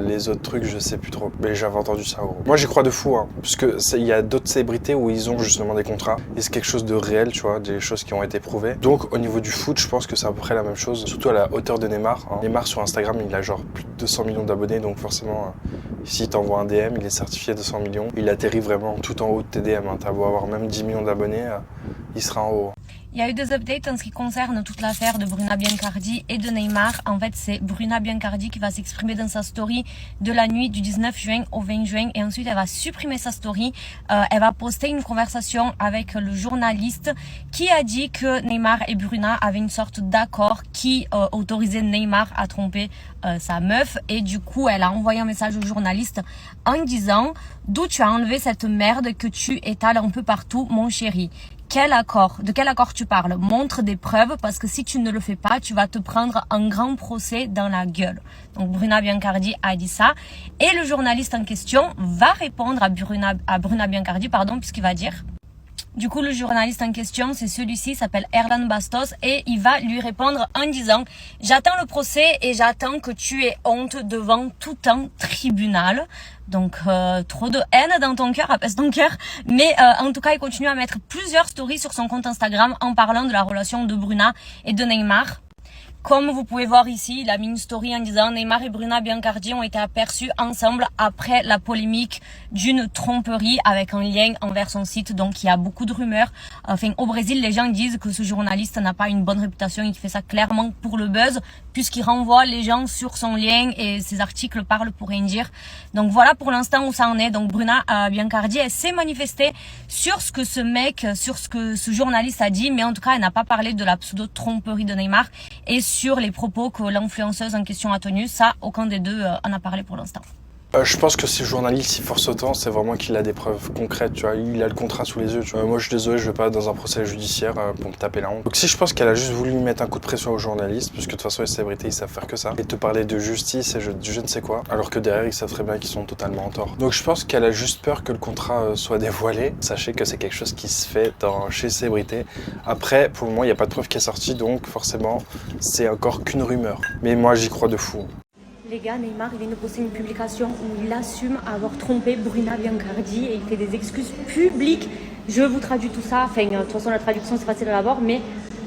S1: Les autres trucs, je sais plus trop, mais j'avais entendu ça en gros. Moi j'y crois de fou, hein, parce que il y a d'autres célébrités où ils ont justement des contrats et c'est quelque chose de réel, tu vois, des choses qui ont été prouvées. Donc au niveau du foot, je pense que c'est à peu près la même chose, surtout à la hauteur de Neymar. Hein. Neymar sur Instagram, il a genre plus de 200 millions d'abonnés, donc forcément, s'il t'envoie un DM, il est certifié 200 millions. Il atterrit vraiment tout en haut de tes DM. Hein. T'as beau avoir même 10 millions d'abonnés, il sera en haut.
S20: Il y a eu des updates en ce qui concerne toute l'affaire de Bruna Biancardi et de Neymar. En fait, c'est Bruna Biancardi qui va s'exprimer dans sa story de la nuit du 19 juin au 20 juin et ensuite elle va supprimer sa story. Elle va poster une conversation avec le journaliste qui a dit que Neymar et Bruna avaient une sorte d'accord qui autorisait Neymar à tromper sa meuf et du coup elle a envoyé un message au journaliste en disant « D'où tu as enlevé cette merde que tu étales un peu partout, mon chéri ?» De quel accord tu parles? Montre des preuves parce que si tu ne le fais pas, tu vas te prendre un grand procès dans la gueule. Donc Bruna Biancardi a dit ça et le journaliste en question va répondre à Bruna Biancardi, puisqu'il va dire. Du coup, le journaliste en question, c'est celui-ci, s'appelle Erlan Bastos et il va lui répondre en disant « J'attends le procès et j'attends que tu aies honte devant tout un tribunal. » Donc, trop de haine dans ton cœur, apaise ton cœur. Mais en tout cas, il continue à mettre plusieurs stories sur son compte Instagram en parlant de la relation de Bruna et de Neymar. Comme vous pouvez voir ici, il a mis une story en disant Neymar et Bruna Biancardi ont été aperçus ensemble après la polémique d'une tromperie avec un lien envers son site. Donc il y a beaucoup de rumeurs. Enfin, au Brésil, les gens disent que ce journaliste n'a pas une bonne réputation et qu'il fait ça clairement pour le buzz puisqu'il renvoie les gens sur son lien et ses articles parlent pour rien dire. Donc voilà pour l'instant où ça en est. Donc Bruna Biancardi, elle s'est manifestée sur ce que ce journaliste a dit, mais en tout cas, elle n'a pas parlé de la pseudo-tromperie de Neymar et sur les propos que l'influenceuse en question a tenus. Ça, aucun des deux en a parlé pour l'instant.
S1: Je pense que si le journaliste il force autant, c'est vraiment qu'il a des preuves concrètes, tu vois. Il a le contrat sous les yeux, tu vois. Moi, je suis désolé, je vais pas dans un procès judiciaire pour me taper la honte. Donc si je pense qu'elle a juste voulu mettre un coup de pression au journaliste, puisque de toute façon les célébrités ils savent faire que ça, et te parler de justice et je ne sais quoi, alors que derrière ils savent très bien qu'ils sont totalement en tort. Donc je pense qu'elle a juste peur que le contrat soit dévoilé. Sachez que c'est quelque chose qui se fait chez les célébrités. Après, pour le moment, il n'y a pas de preuve qui est sortie, donc forcément, c'est encore qu'une rumeur. Mais moi, j'y crois de fou.
S20: Les gars, Neymar, il vient de poster une publication où il assume avoir trompé Bruna Biancardi et il fait des excuses publiques. Je vous traduis tout ça. Enfin, de toute façon, la traduction, c'est facile à l'avoir, mais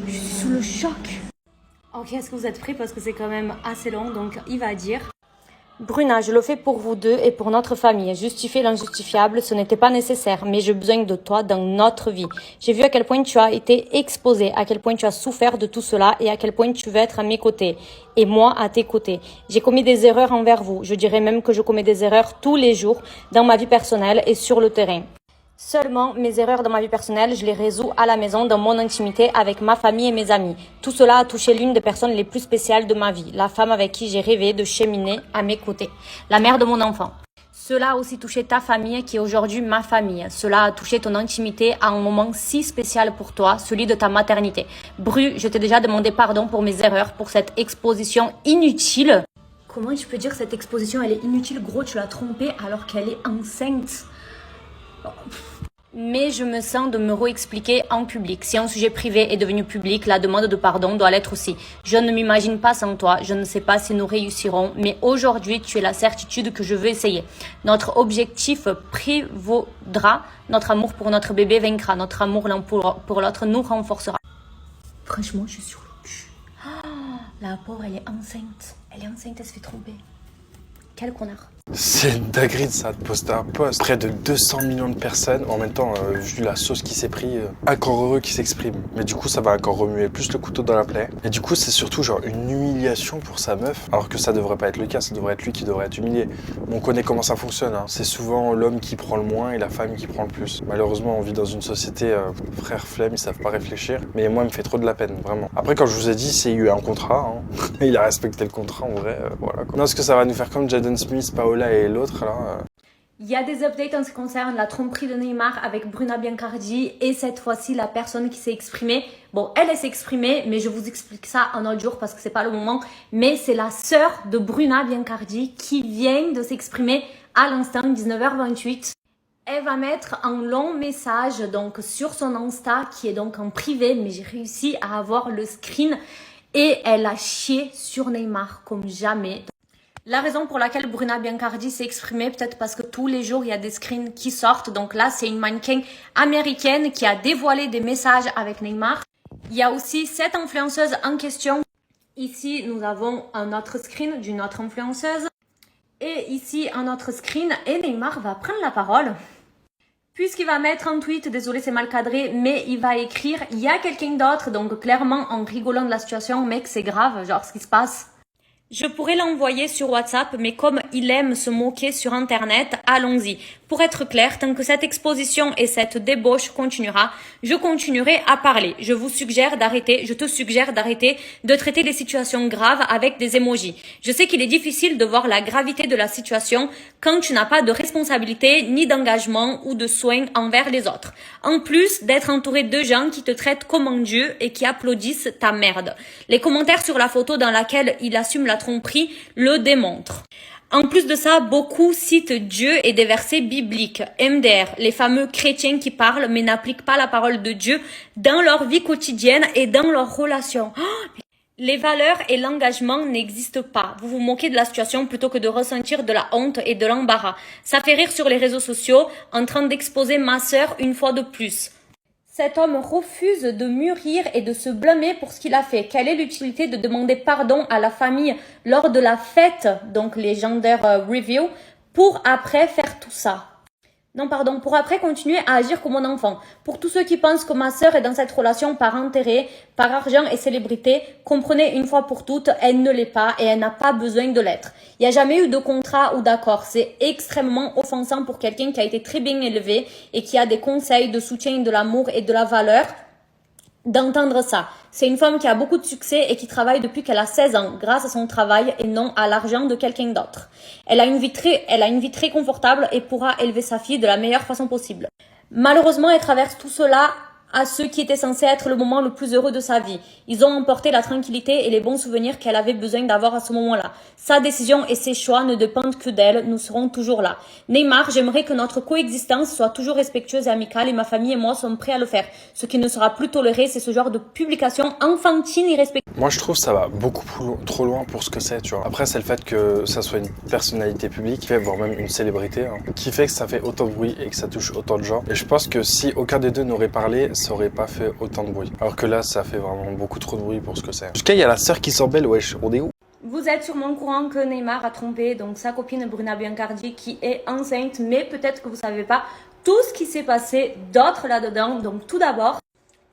S20: je suis sous le choc. Ok, est-ce que vous êtes prêts? Parce que c'est quand même assez long. Donc, il va dire... Bruna, je le fais pour vous deux et pour notre famille. Justifier l'injustifiable, ce n'était pas nécessaire, mais j'ai besoin de toi dans notre vie. J'ai vu à quel point tu as été exposée, à quel point tu as souffert de tout cela et à quel point tu veux être à mes côtés et moi à tes côtés. J'ai commis des erreurs envers vous. Je dirais même que je commets des erreurs tous les jours dans ma vie personnelle et sur le terrain. Seulement, mes erreurs dans ma vie personnelle, je les résous à la maison, dans mon intimité, avec ma famille et mes amis. Tout cela a touché l'une des personnes les plus spéciales de ma vie, la femme avec qui j'ai rêvé de cheminer à mes côtés, la mère de mon enfant. Cela a aussi touché ta famille qui est aujourd'hui ma famille. Cela a touché ton intimité à un moment si spécial pour toi, celui de ta maternité. Bru, je t'ai déjà demandé pardon pour mes erreurs, pour cette exposition inutile. Comment tu peux dire que cette exposition elle est inutile? Gros, tu l'as trompée alors qu'elle est enceinte. Mais je me sens de me réexpliquer en public. Si un sujet privé est devenu public, la demande de pardon doit l'être aussi. Je ne m'imagine pas sans toi, je ne sais pas si nous réussirons, mais aujourd'hui tu es la certitude que je veux essayer. Notre objectif prévaudra, notre amour pour notre bébé vaincra, notre amour l'un pour l'autre nous renforcera. Franchement, je suis sur le cul. Ah, la pauvre, elle est enceinte, elle se fait tromper. Quel connard.
S1: C'est une dinguerie de ça, de poster un post. Près de 200 millions de personnes. En même temps, vu la sauce qui s'est pris, encore heureux qui s'exprime. Mais du coup, ça va encore remuer plus le couteau dans la plaie. Et du coup, c'est surtout genre une humiliation pour sa meuf. Alors que ça devrait pas être le cas, ça devrait être lui qui devrait être humilié. On connaît comment ça fonctionne. Hein. C'est souvent l'homme qui prend le moins et la femme qui prend le plus. Malheureusement, on vit dans une société, frères flemme, ils savent pas réfléchir. Mais moi, il me fait trop de la peine, vraiment. Après, quand je vous ai dit, c'est eu un contrat. Hein. Il a respecté le contrat, en vrai. Voilà, quoi. Non, est-ce que ça va nous faire comme Jaden Smith, Paola et l'autre, là
S20: Il y a des updates en ce qui concerne la tromperie de Neymar avec Bruna Biancardi et cette fois-ci la personne qui s'est exprimée. Bon, elle s'est exprimée, mais je vous explique ça un autre jour parce que c'est pas le moment. Mais c'est la sœur de Bruna Biancardi qui vient de s'exprimer à l'instant 19h28. Elle va mettre un long message donc sur son Insta qui est donc en privé, mais j'ai réussi à avoir le screen et elle a chié sur Neymar comme jamais. La raison pour laquelle Bruna Biancardi s'est exprimée, peut-être parce que tous les jours, il y a des screens qui sortent. Donc là, c'est une mannequin américaine qui a dévoilé des messages avec Neymar. Il y a aussi cette influenceuse en question. Ici, nous avons un autre screen d'une autre influenceuse. Et ici, un autre screen. Et Neymar va prendre la parole. Puisqu'il va mettre un tweet, désolé c'est mal cadré, mais il va écrire « Il y a quelqu'un d'autre », donc clairement en rigolant de la situation, mec c'est grave, genre ce qui se passe. Je pourrais l'envoyer sur WhatsApp, mais comme il aime se moquer sur Internet, allons-y. Pour être clair, tant que cette exposition et cette débauche continuera, je continuerai à parler. Je te suggère d'arrêter de traiter les situations graves avec des emojis. Je sais qu'il est difficile de voir la gravité de la situation quand tu n'as pas de responsabilité, ni d'engagement ou de soin envers les autres. En plus d'être entouré de gens qui te traitent comme un dieu et qui applaudissent ta merde. Les commentaires sur la photo dans laquelle il assume la tromperie le démontrent. En plus de ça, beaucoup citent Dieu et des versets bibliques, MDR, les fameux chrétiens qui parlent mais n'appliquent pas la parole de Dieu dans leur vie quotidienne et dans leurs relations. Les valeurs et l'engagement n'existent pas. Vous vous moquez de la situation plutôt que de ressentir de la honte et de l'embarras. Ça fait rire sur les réseaux sociaux, en train d'exposer ma sœur une fois de plus. Cet homme refuse de mûrir et de se blâmer pour ce qu'il a fait. Quelle est l'utilité de demander pardon à la famille lors de la fête, donc les gender review, pour après faire tout ça? Non, pardon, pour après continuer à agir comme mon enfant. Pour tous ceux qui pensent que ma sœur est dans cette relation par intérêt, par argent et célébrité, comprenez une fois pour toutes, elle ne l'est pas et elle n'a pas besoin de l'être. Il n'y a jamais eu de contrat ou d'accord. C'est extrêmement offensant pour quelqu'un qui a été très bien élevé et qui a des conseils de soutien, de l'amour et de la valeur d'entendre ça. C'est une femme qui a beaucoup de succès et qui travaille depuis qu'elle a 16 ans grâce à son travail et non à l'argent de quelqu'un d'autre. Elle a une vie très confortable et pourra élever sa fille de la meilleure façon possible. Malheureusement, elle traverse tout cela à ceux qui étaient censés être le moment le plus heureux de sa vie. Ils ont emporté la tranquillité et les bons souvenirs qu'elle avait besoin d'avoir à ce moment-là. Sa décision et ses choix ne dépendent que d'elle, nous serons toujours là. Neymar, j'aimerais que notre coexistence soit toujours respectueuse et amicale et ma famille et moi sommes prêts à le faire. Ce qui ne sera plus toléré, c'est ce genre de publication enfantine et irrespectueuse.
S1: Moi je trouve que ça va beaucoup trop loin pour ce que c'est, tu vois. Après c'est le fait que ça soit une personnalité publique, voire même une célébrité, qui fait que ça fait autant de bruit et que ça touche autant de gens. Et je pense que si aucun des deux n'aurait parlé, ça aurait pas fait autant de bruit. Alors que là, ça fait vraiment beaucoup trop de bruit pour ce que c'est. Jusqu'à il y a la sœur qui s'embelle, wesh, on est où?
S20: Vous êtes sûrement au courant que Neymar a trompé donc sa copine Bruna Biancardi qui est enceinte, mais peut-être que vous savez pas tout ce qui s'est passé d'autre là-dedans. Donc tout d'abord,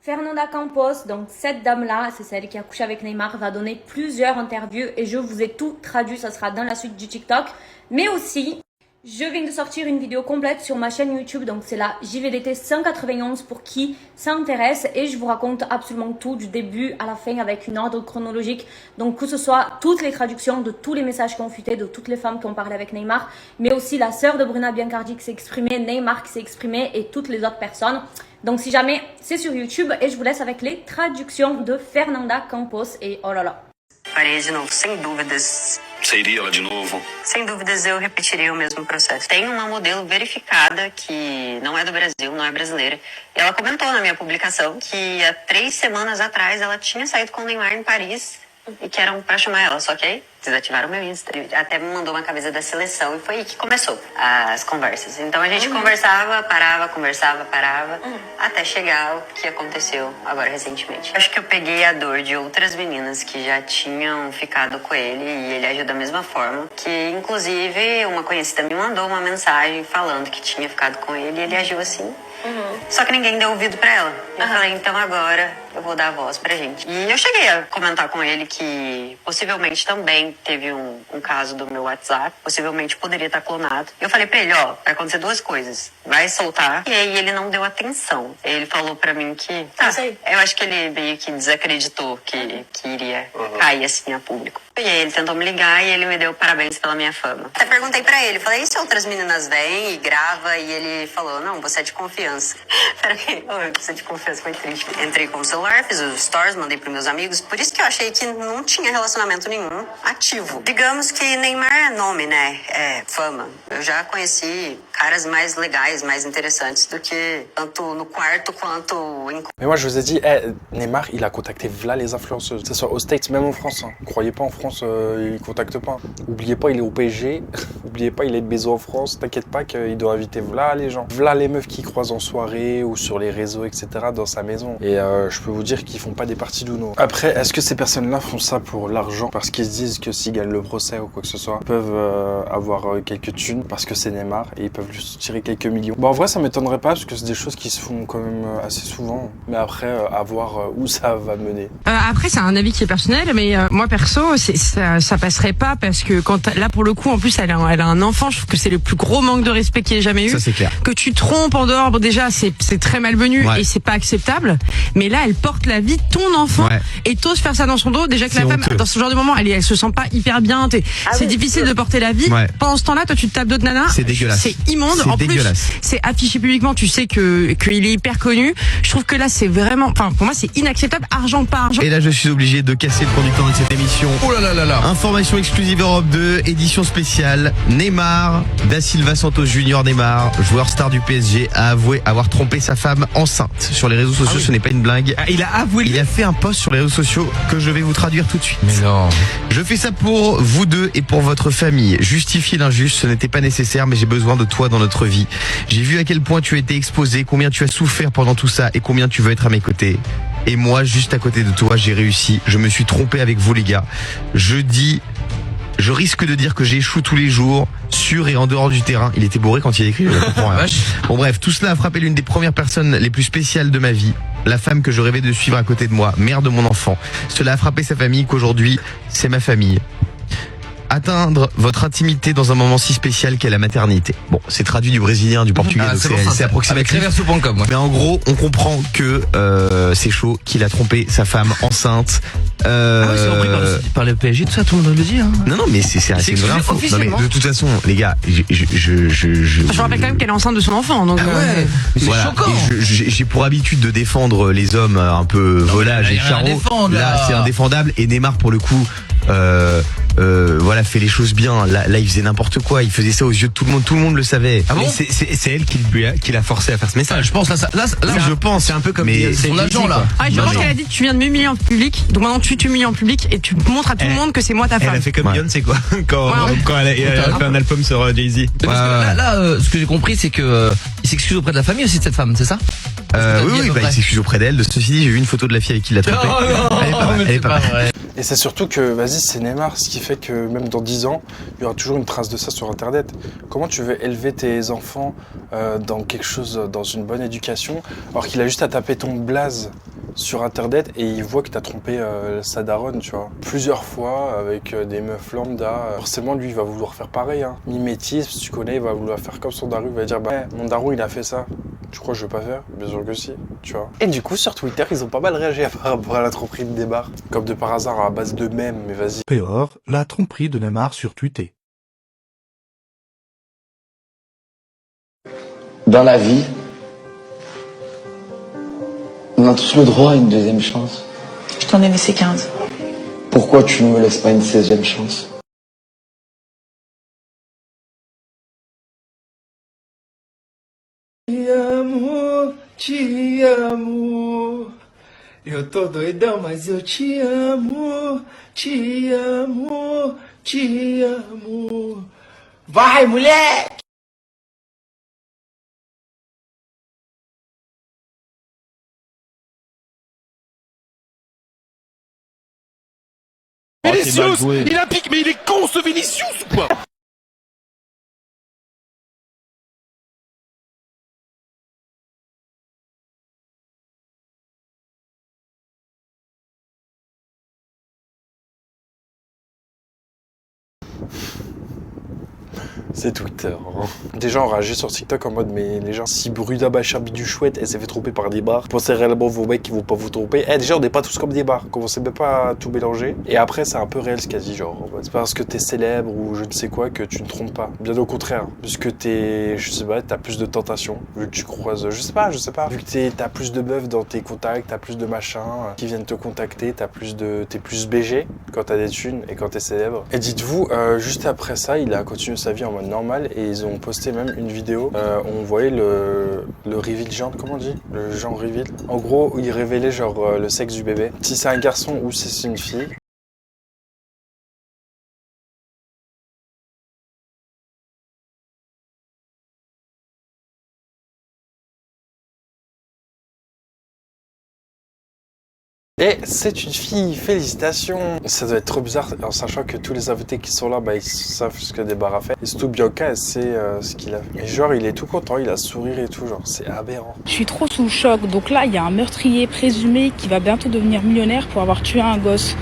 S20: Fernanda Campos, donc cette dame-là, c'est celle qui a couché avec Neymar, va donner plusieurs interviews et je vous ai tout traduit, ça sera dans la suite du TikTok. Mais aussi, je viens de sortir une vidéo complète sur ma chaîne YouTube, donc c'est la JVDT 191 pour qui s'intéresse et je vous raconte absolument tout du début à la fin avec une ordre chronologique. Donc que ce soit toutes les traductions de tous les messages qui ont fuité, de toutes les femmes qui ont parlé avec Neymar, mais aussi la sœur de Bruna Biancardi qui s'est exprimée, Neymar qui s'est exprimé et toutes les autres personnes. Donc si jamais, c'est sur YouTube et je vous laisse avec les traductions de Fernanda Campos et oh là là.
S21: Maria, não, sem dúvidas, Você iria lá de novo?
S22: Sem dúvidas, eu repetiria o mesmo processo. Tem uma modelo verificada que não é do Brasil, não é brasileira. E ela comentou na minha publicação que há 3 semanas atrás ela tinha saído com o Neymar em Paris e que eram pra chamar ela. Só que aí desativaram o meu Insta. Até me mandou uma camisa da seleção e foi aí que começou as conversas. Então a gente conversava, parava, até chegar o que aconteceu agora recentemente. Acho que eu peguei a dor de outras meninas que já tinham ficado com ele e ele agiu da mesma forma. Que inclusive uma conhecida me mandou uma mensagem falando que tinha ficado com ele e ele agiu assim. Só que ninguém deu ouvido pra ela. Eu falei, então agora eu vou dar a voz pra gente. E eu cheguei a comentar com ele que possivelmente também teve um caso do meu WhatsApp. Possivelmente poderia estar clonado. E eu falei pra ele, ó, vai acontecer 2 coisas. Vai soltar. E aí ele não deu atenção. Ele falou pra mim que... eu acho que ele meio que desacreditou que iria cair assim a público. E aí ele tentou me ligar e ele me deu parabéns pela minha fama. Até perguntei pra ele, falei, e se outras meninas vêm e grava? E ele falou, não, você é de confiança. Peraí, você é de confiança, foi triste. Entrei com o celular, fiz os stories, mandei pros meus amigos. Por isso que eu achei que não tinha relacionamento nenhum ativo. Digamos que Neymar é nome, né? É fama. Eu já conheci caras mais legais, mais interessantes do que tanto no quarto quanto em...
S1: Mais moi je vous ai dit, Neymar il a contacté v'là les influenceuses, que ce soit aux States, même en France. Hein. Croyez pas en France, il contacte pas. Oubliez pas, il est au PSG. Oubliez pas, il est de Bézo en France. T'inquiète pas qu'il doit inviter v'là les gens. V'là les meufs qui croisent en soirée ou sur les réseaux, etc. dans sa maison. Et je peux vous dire qu'ils font pas des parties d'Uno. Après, est-ce que ces personnes-là font ça pour l'argent? Parce qu'ils se disent que s'ils gagnent le procès ou quoi que ce soit, ils peuvent avoir quelques thunes parce que c'est Neymar et ils peuvent lui tirer quelques millions. Bon, en vrai, ça m'étonnerait pas parce que c'est des choses qui se font quand même assez souvent. Mais après, à voir où ça va mener.
S23: Après, c'est un avis qui est personnel, mais moi perso, ça passerait pas parce que là pour le coup, en plus, elle a un enfant. Je trouve que c'est le plus gros manque de respect qu'il ait jamais eu.
S14: Ça c'est clair.
S23: Que tu trompes en dehors, bon, déjà c'est très malvenu et c'est pas acceptable. Mais là, elle porte la vie de ton enfant et t'oses faire ça dans son dos. Déjà que la femme, dans ce genre de moment, elle se sent pas hyper bien. C'est difficile de porter la vie. Pendant ce temps-là, toi, tu te tapes d'autres nanas.
S14: C'est dégueulasse.
S23: C'est immonde. En plus, c'est affiché publiquement. Tu sais qu'il est hyper connu. Je trouve que là, c'est vraiment, enfin, pour moi, c'est inacceptable. Argent par argent.
S14: Et là, je suis obligé de casser le conducteur de cette émission. Oh là là là là. Information exclusive Europe 2, édition spéciale. Neymar, Da Silva Santos Junior Neymar, joueur star du PSG, a avoué avoir trompé sa femme enceinte. Sur les réseaux sociaux, ce n'est pas une blague.
S23: Il a avoué.
S14: Il a fait un post sur les réseaux sociaux que je vais vous traduire tout de suite.
S23: Mais non.
S14: Je fais ça pour vous deux et pour votre famille. Justifier l'injuste, ce n'était pas nécessaire, mais j'ai besoin de toi dans notre vie. J'ai vu à quel point tu as été exposé, combien tu as souffert pendant tout ça et combien tu veux être à mes côtés. Et moi, juste à côté de toi, j'ai réussi. Je me suis trompé avec vous, les gars. Je risque de dire que j'échoue tous les jours, sur et en dehors du terrain. Il était bourré quand il a écrit, je comprends rien. Bon bref, tout cela a frappé l'une des premières personnes les plus spéciales de ma vie. La femme que je rêvais de suivre à côté de moi, mère de mon enfant. Cela a frappé sa famille qu'aujourd'hui, c'est ma famille. Atteindre votre intimité dans un moment si spécial qu'est la maternité. Bon, c'est traduit du brésilien, du portugais, donc c'est approximatif. Mais en gros, on comprend que c'est chaud, qu'il a trompé sa femme enceinte.
S23: C'est repris par le PSG, tout ça, tout le monde le dit. Hein.
S14: Non, mais c'est une vraie info. Non, mais de toute façon, les gars,
S23: je rappelle quand même qu'elle est enceinte de son enfant, donc.
S14: C'est choquant. J'ai pour habitude de défendre les hommes un peu volages et charros. Là, c'est indéfendable. Et Neymar, pour le coup, voilà, fait les choses bien. Là, il faisait n'importe quoi. Il faisait ça aux yeux de tout le monde le savait.
S23: Ah bon?
S14: C'est elle qui l'a forcé à faire ce message.
S23: Je pense là,
S14: je pense.
S23: C'est un peu comme
S14: son
S23: agent là. Je pense qu'elle a dit tu viens de m'humilier en public, donc maintenant tu t'humilies en public et tu montres à tout le monde que c'est moi ta femme.
S14: Elle a fait comme Beyoncé quoi. Quand elle a fait un album sur Jay-Z.
S24: Là, ce que j'ai compris, c'est que il s'excuse auprès de la famille aussi de cette femme, c'est ça?
S14: Oui, il s'excuse auprès d'elle. De ceci dit, j'ai vu une photo de la fille avec qui il l'a trompé. Elle est pas vraie.
S1: Et c'est surtout que, vas-y, c'est Neymar, ce qui fait que même dans 10 ans, il y aura toujours une trace de ça sur Internet. Comment tu veux élever tes enfants dans quelque chose, dans une bonne éducation, alors qu'il a juste à taper ton blaze sur Internet et il voit que t'as trompé sa daronne, tu vois. Plusieurs fois avec des meufs lambda. Forcément, lui, il va vouloir faire pareil. Hein. Mimétisme, si tu connais, il va vouloir faire comme son daron. Il va dire, bah, mon daron, il a fait ça. Tu crois que je vais pas faire? Bien sûr que si, tu vois. Et du coup, sur Twitter, ils ont pas mal réagi par rapport à la tromperie de Neymar. Comme de par hasard, à base de mèmes, mais vas-y.
S6: Péor, la tromperie de Neymar sur Twitter.
S25: Dans la vie, on a tous le droit à une deuxième chance.
S26: Je t'en ai laissé 15.
S25: Pourquoi tu ne me laisses pas une 16e chance?
S3: Te amo. Eu tô doidão, mas eu te amo. Te amo, te amo. Vai, moleque!
S4: Vinicius, il a piqué, mais il est con ce Vinicius ou quoi?
S1: C'est Twitter. Hein. Des gens enragés sur TikTok en mode mais les gens, si Bruna Bacharbi du chouette elle s'est fait tromper par des bars, pensez réellement vos mecs qui vont pas vous tromper. Déjà on n'est pas tous comme des bars, commencez même pas à tout mélanger. Et après c'est un peu réel ce qu'a dit genre. C'est pas parce que t'es célèbre ou je ne sais quoi que tu ne trompes pas. Bien au contraire, puisque t'es, je sais pas, t'as plus de tentations, vu que tu croises, je sais pas. Vu que t'as plus de meufs dans tes contacts, t'as plus de machins qui viennent te contacter, t'es plus BG quand t'as des thunes et quand t'es célèbre. Et dites-vous, juste après ça, il a continué sa vie en mode normal et ils ont posté même une vidéo où on voyait le reveal genre, comment on dit? Le genre reveal. En gros, où il révélait genre le sexe du bébé. Si c'est un garçon ou si c'est une fille. Et c'est une fille, félicitations! Ça doit être trop bizarre en sachant que tous les invités qui sont là, bah, ils savent ce que Débarras a fait. Et surtout Bianca, elle sait ce qu'il a fait. Et genre, il est tout content, il a sourire et tout, genre, c'est aberrant.
S9: Je suis trop sous le choc, donc là, il y a un meurtrier présumé qui va bientôt devenir millionnaire pour avoir tué un gosse.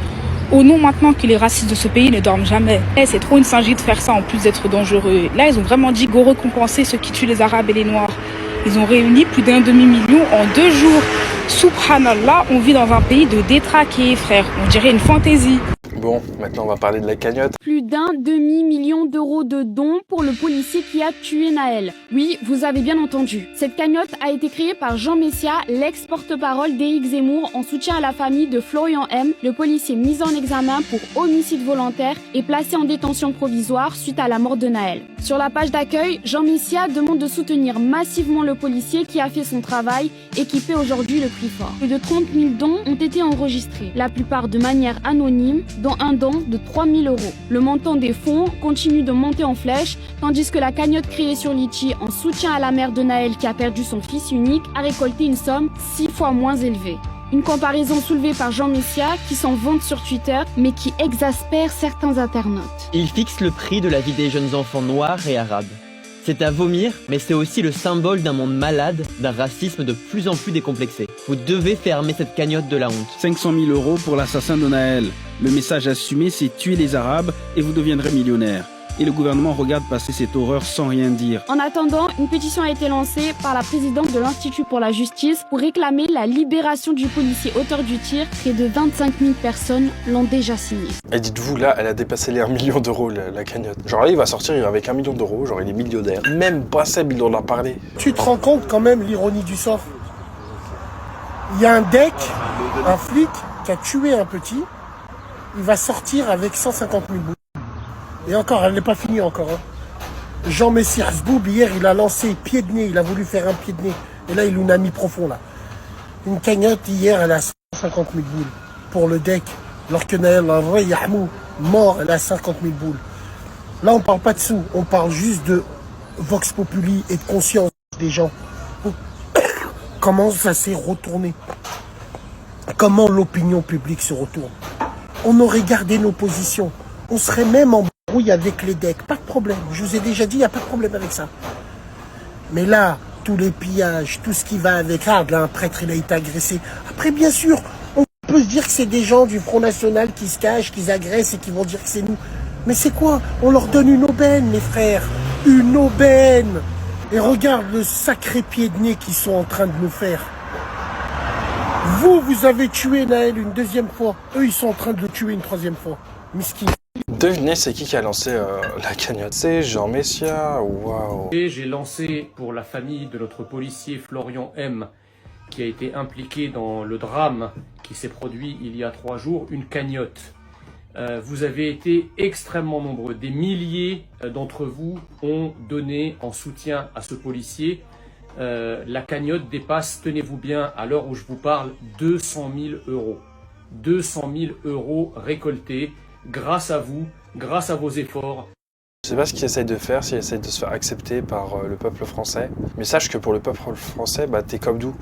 S9: Au nom maintenant que les racistes de ce pays ne dorment jamais. C'est trop une singerie de faire ça en plus d'être dangereux. Là, ils ont vraiment dit go récompenser ceux qui tuent les Arabes et les Noirs. Ils ont réuni plus d'1 demi-million en 2 jours. Subhanallah, on vit dans un pays de détraqués, frère. On dirait une fantaisie.
S1: Bon, maintenant on va parler de la cagnotte.
S10: Plus d'1 demi-million d'euros de dons pour le policier qui a tué Naël. Oui, vous avez bien entendu. Cette cagnotte a été créée par Jean Messia, l'ex-porte-parole d'Éric Zemmour, en soutien à la famille de Florian M, le policier mis en examen pour homicide volontaire et placé en détention provisoire suite à la mort de Naël. Sur la page d'accueil, Jean Messia demande de soutenir massivement le policier qui a fait son travail et qui paie aujourd'hui le prix fort. Plus de 30 000 dons ont été enregistrés, la plupart de manière anonyme, dont un don de 3 000 €. Le montant des fonds continue de monter en flèche, tandis que la cagnotte créée sur Litchi en soutien à la mère de Naël qui a perdu son fils unique a récolté une somme 6 fois moins élevée. Une comparaison soulevée par Jean Messia qui s'en vante sur Twitter, mais qui exaspère certains internautes.
S21: Il fixe le prix de la vie des jeunes enfants noirs et arabes. C'est à vomir, mais c'est aussi le symbole d'un monde malade, d'un racisme de plus en plus décomplexé. Vous devez fermer cette cagnotte de la honte.
S26: 500 000 € pour l'assassin de Naël. Le message assumé, c'est tuer les Arabes et vous deviendrez millionnaire. Et le gouvernement regarde passer cette horreur sans rien dire.
S10: En attendant, une pétition a été lancée par la présidente de l'Institut pour la justice pour réclamer la libération du policier auteur du tir. Près de 25 000 personnes l'ont déjà signé.
S1: Et dites-vous, là, elle a dépassé les 1 million d'euros, la cagnotte. Genre là, il va sortir avec 1 million d'euros, genre il est millionnaire. Même Bassem, il en a parlé.
S27: Tu te rends compte quand même l'ironie du sort? Il y a un deck, un flic qui a tué un petit, il va sortir avec 150 000 boules. Et encore, elle n'est pas finie encore. Hein. Jean Messia Zboub, hier, il a lancé pied de nez, il a voulu faire un pied de nez. Et là, il en a mis profond, là. Une cagnotte, hier, elle a 150 000 boules pour le deck. Alors que Naël Yahmou, mort, elle a 50 000 boules. Là, on parle pas de sous, on parle juste de vox populi et de conscience des gens. Comment ça s'est retourné? Comment l'opinion publique se retourne? On aurait gardé nos positions. On serait même en brouille avec les decks. Pas de problème. Je vous ai déjà dit, il n'y a pas de problème avec ça. Mais là, tous les pillages, tout ce qui va avec... Ah, là, un prêtre, il a été agressé. Après, bien sûr, on peut se dire que c'est des gens du Front National qui se cachent, qui agressent et qui vont dire que c'est nous. Mais c'est quoi? On leur donne une aubaine, mes frères. Une aubaine. Et regarde le sacré pied de nez qu'ils sont en train de nous faire. Vous avez tué Naël une 2e fois. Eux, ils sont en train de le tuer une 3e fois. Miskin.
S1: Devinez, c'est qui a lancé la cagnotte? C'est Jean Messia. Waouh.
S28: Et j'ai lancé pour la famille de notre policier Florian M, qui a été impliqué dans le drame qui s'est produit il y a 3 jours, une cagnotte. Vous avez été extrêmement nombreux. Des milliers d'entre vous ont donné en soutien à ce policier. La cagnotte dépasse, tenez-vous bien, à l'heure où je vous parle, 200 000 euros. 200 000 euros récoltés grâce à vous, grâce à vos efforts.
S1: Je sais pas ce qu'il essaye de faire, s'il essaye de se faire accepter par le peuple français. Mais sache que pour le peuple français, bah, t'es comme nous.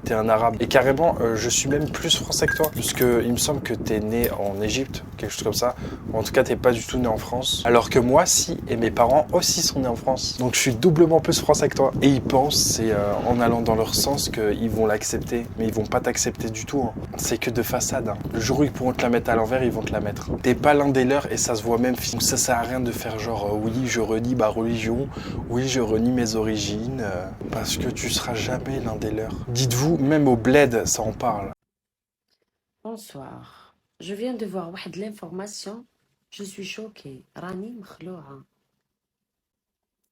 S1: T'es un arabe. Et carrément, je suis même plus français que toi. Puisque il me semble que t'es né en Égypte, quelque chose comme ça. Ou en tout cas, t'es pas du tout né en France. Alors que moi, si. Et mes parents aussi sont nés en France. Donc je suis doublement plus français que toi. Et ils pensent, c'est en allant dans leur sens qu'ils vont l'accepter. Mais ils vont pas t'accepter du tout. Hein. C'est que de façade. Hein. Le jour où ils pourront te la mettre à l'envers, ils vont te la mettre. T'es pas l'un des leurs et ça se voit même. Donc ça sert à rien de faire genre oui, je renie ma religion, oui, je renie mes origines, parce que tu seras jamais l'un des leurs. Dites-vous, même au bled, ça en parle.
S2: Bonsoir. Je viens de voir l'information. Je suis choquée. Rani Mkhloua.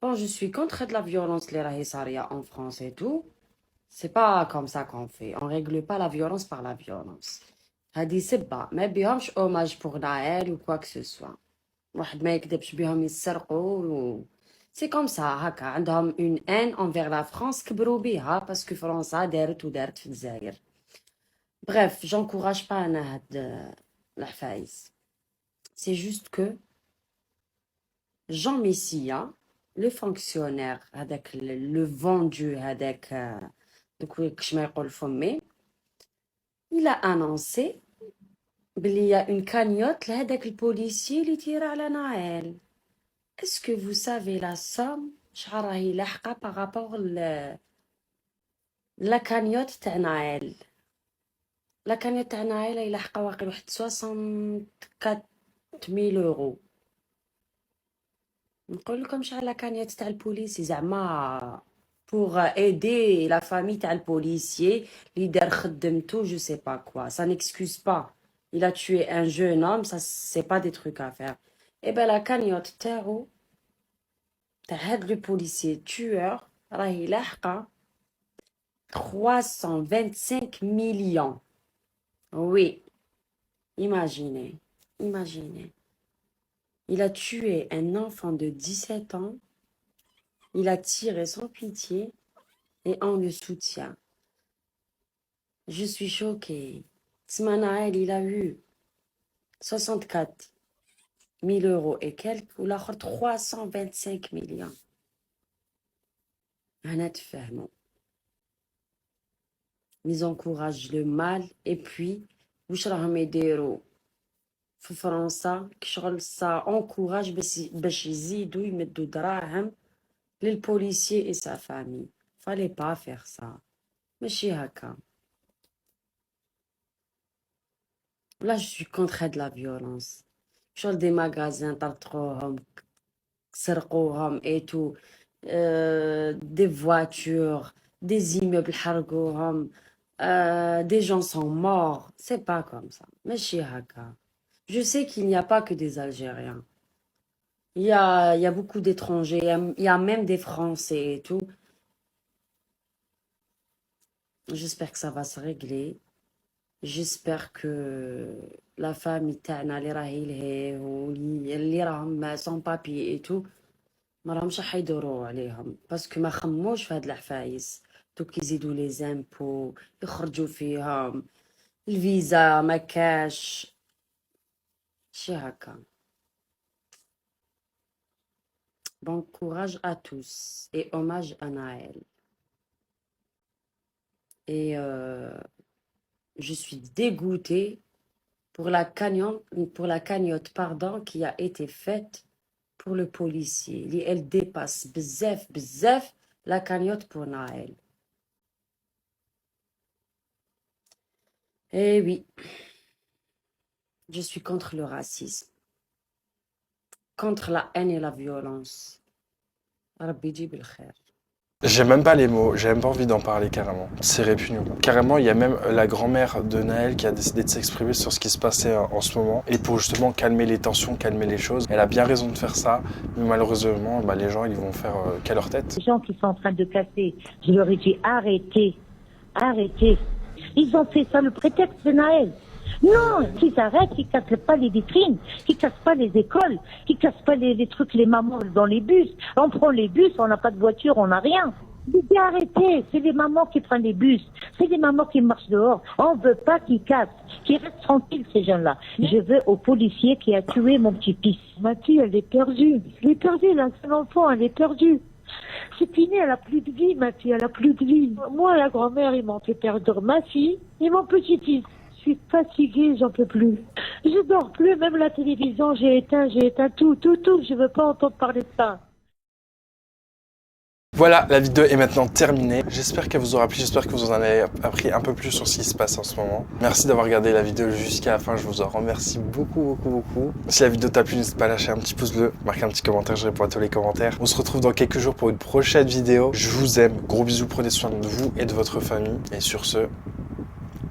S2: Bon, je suis contre de la violence, les rahisaria en France et tout. C'est pas comme ça qu'on fait. On règle pas la violence par la violence. Hadi c'est pas. Mais bihomch hommage pour Naël ou quoi que ce soit. واحد ما يكذبش بهم يسرقوا سي كوم سا هكا عندهم اون ان انفير لا فرانس كبروا بها باسكو فرنسا دارت ودارت في الجزائر بريف جونكوراج با انا هاد الحفايز سي جوست كو جون ميسيا لو فونكسيونير هذاك لو فوندو هذاك دوك كش ما يقول فمي il a annoncé il y a une cagnotte لهذاك البوليسي اللي تيرا على نايل. Est-ce que vous savez la somme شحال راهي لاحقة بارابور لا كانيوت تاع نايل؟ لا كانيوت تاع نايل راهي لاحقة واقيلا واحد 64,000 يورو. نقول لكم شحال لا كانيوت تاع البوليسي زعما pour aider la famille تاع البوليسي اللي دار خدمته je sais pas quoi. Ça n'excuse pas. Il a tué un jeune homme, ça c'est pas des trucs à faire. Et ben la cagnotte تاعو تاع هاد لو بوليسي tueur راهي لاحقة 325 millions. Oui. Imaginez. Il a tué un enfant de 17 ans. Il a tiré sans pitié et on le soutient. Je suis choquée. Tsmanaël, il a eu 64 000 euros et quelques, ou l'autre 325 millions. Ils encouragent le mal et puis, في فرنسا كشغل ça encourage باش يزيدوا يمدوا دراهم للبوليسيي et sa famille. Fallait pas faire ça. ماشي هكا. Là, je suis contre de la violence. Je suis des magasins, et tout, des voitures, des immeubles, des gens sont morts. C'est pas comme ça. Mais je sais qu'il n'y a pas que des Algériens. Il y a beaucoup d'étrangers, il y a même des Français et tout. J'espère que ça va se régler. J'espère que la famille تاعنا اللي راهي لهيه واللي راهم sans papier et tout ما راهمش حيدوروا عليهم باسكو ما خموش في هاد الحفايس دوك يزيدوا لي زامبو يخرجوا فيهم الفيزا ما كاش شي هكا. Bon courage à tous et hommage à Naël. Et je suis dégoûtée pour la cagnotte qui a été faite pour le policier. Elle dépasse bzaf la cagnotte pour Naël. Eh oui, je suis contre le racisme, contre la haine et la violence. Rabbi jib al-khair.
S1: J'ai même pas les mots, j'ai même pas envie d'en parler carrément. C'est répugnant. Carrément, il y a même la grand-mère de Naël qui a décidé de s'exprimer sur ce qui se passait en ce moment. Et pour justement calmer les tensions, calmer les choses. Elle a bien raison de faire ça. Mais malheureusement, les gens, ils vont faire qu'à leur tête.
S5: Les gens qui sont en train de casser, je leur ai dit arrêtez. Ils ont fait ça le prétexte de Naël. Non, qu'ils arrêtent, qu'ils cassent pas les vitrines, qu'ils cassent pas les écoles, qu'ils cassent pas les trucs, les mamans dans les bus. On prend les bus, on n'a pas de voiture, on n'a rien. Arrêtez, c'est les mamans qui prennent les bus, c'est les mamans qui marchent dehors. On veut pas qu'ils cassent, qu'ils restent tranquilles ces gens-là. Je veux au policier qui a tué mon petit-fils. Ma fille, elle est perdue. Elle est perdue, elle a un seul enfant, elle est perdue. C'est fini, elle a plus de vie, ma fille, elle a plus de vie. Moi, la grand-mère, ils m'ont fait perdre ma fille et mon petit-fils. Je suis fatiguée, j'en peux plus. Je dors plus, même la télévision, j'ai éteint tout. Je veux pas entendre parler de ça.
S1: Voilà, la vidéo est maintenant terminée. J'espère qu'elle vous aura plu, j'espère que vous en avez appris un peu plus sur ce qui se passe en ce moment. Merci d'avoir regardé la vidéo jusqu'à la fin, je vous en remercie beaucoup. Si la vidéo t'a plu, n'hésite pas à lâcher un petit pouce bleu, marquer un petit commentaire, je réponds à tous les commentaires. On se retrouve dans quelques jours pour une prochaine vidéo. Je vous aime, gros bisous, prenez soin de vous et de votre famille. Et sur ce,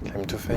S1: claim to fame.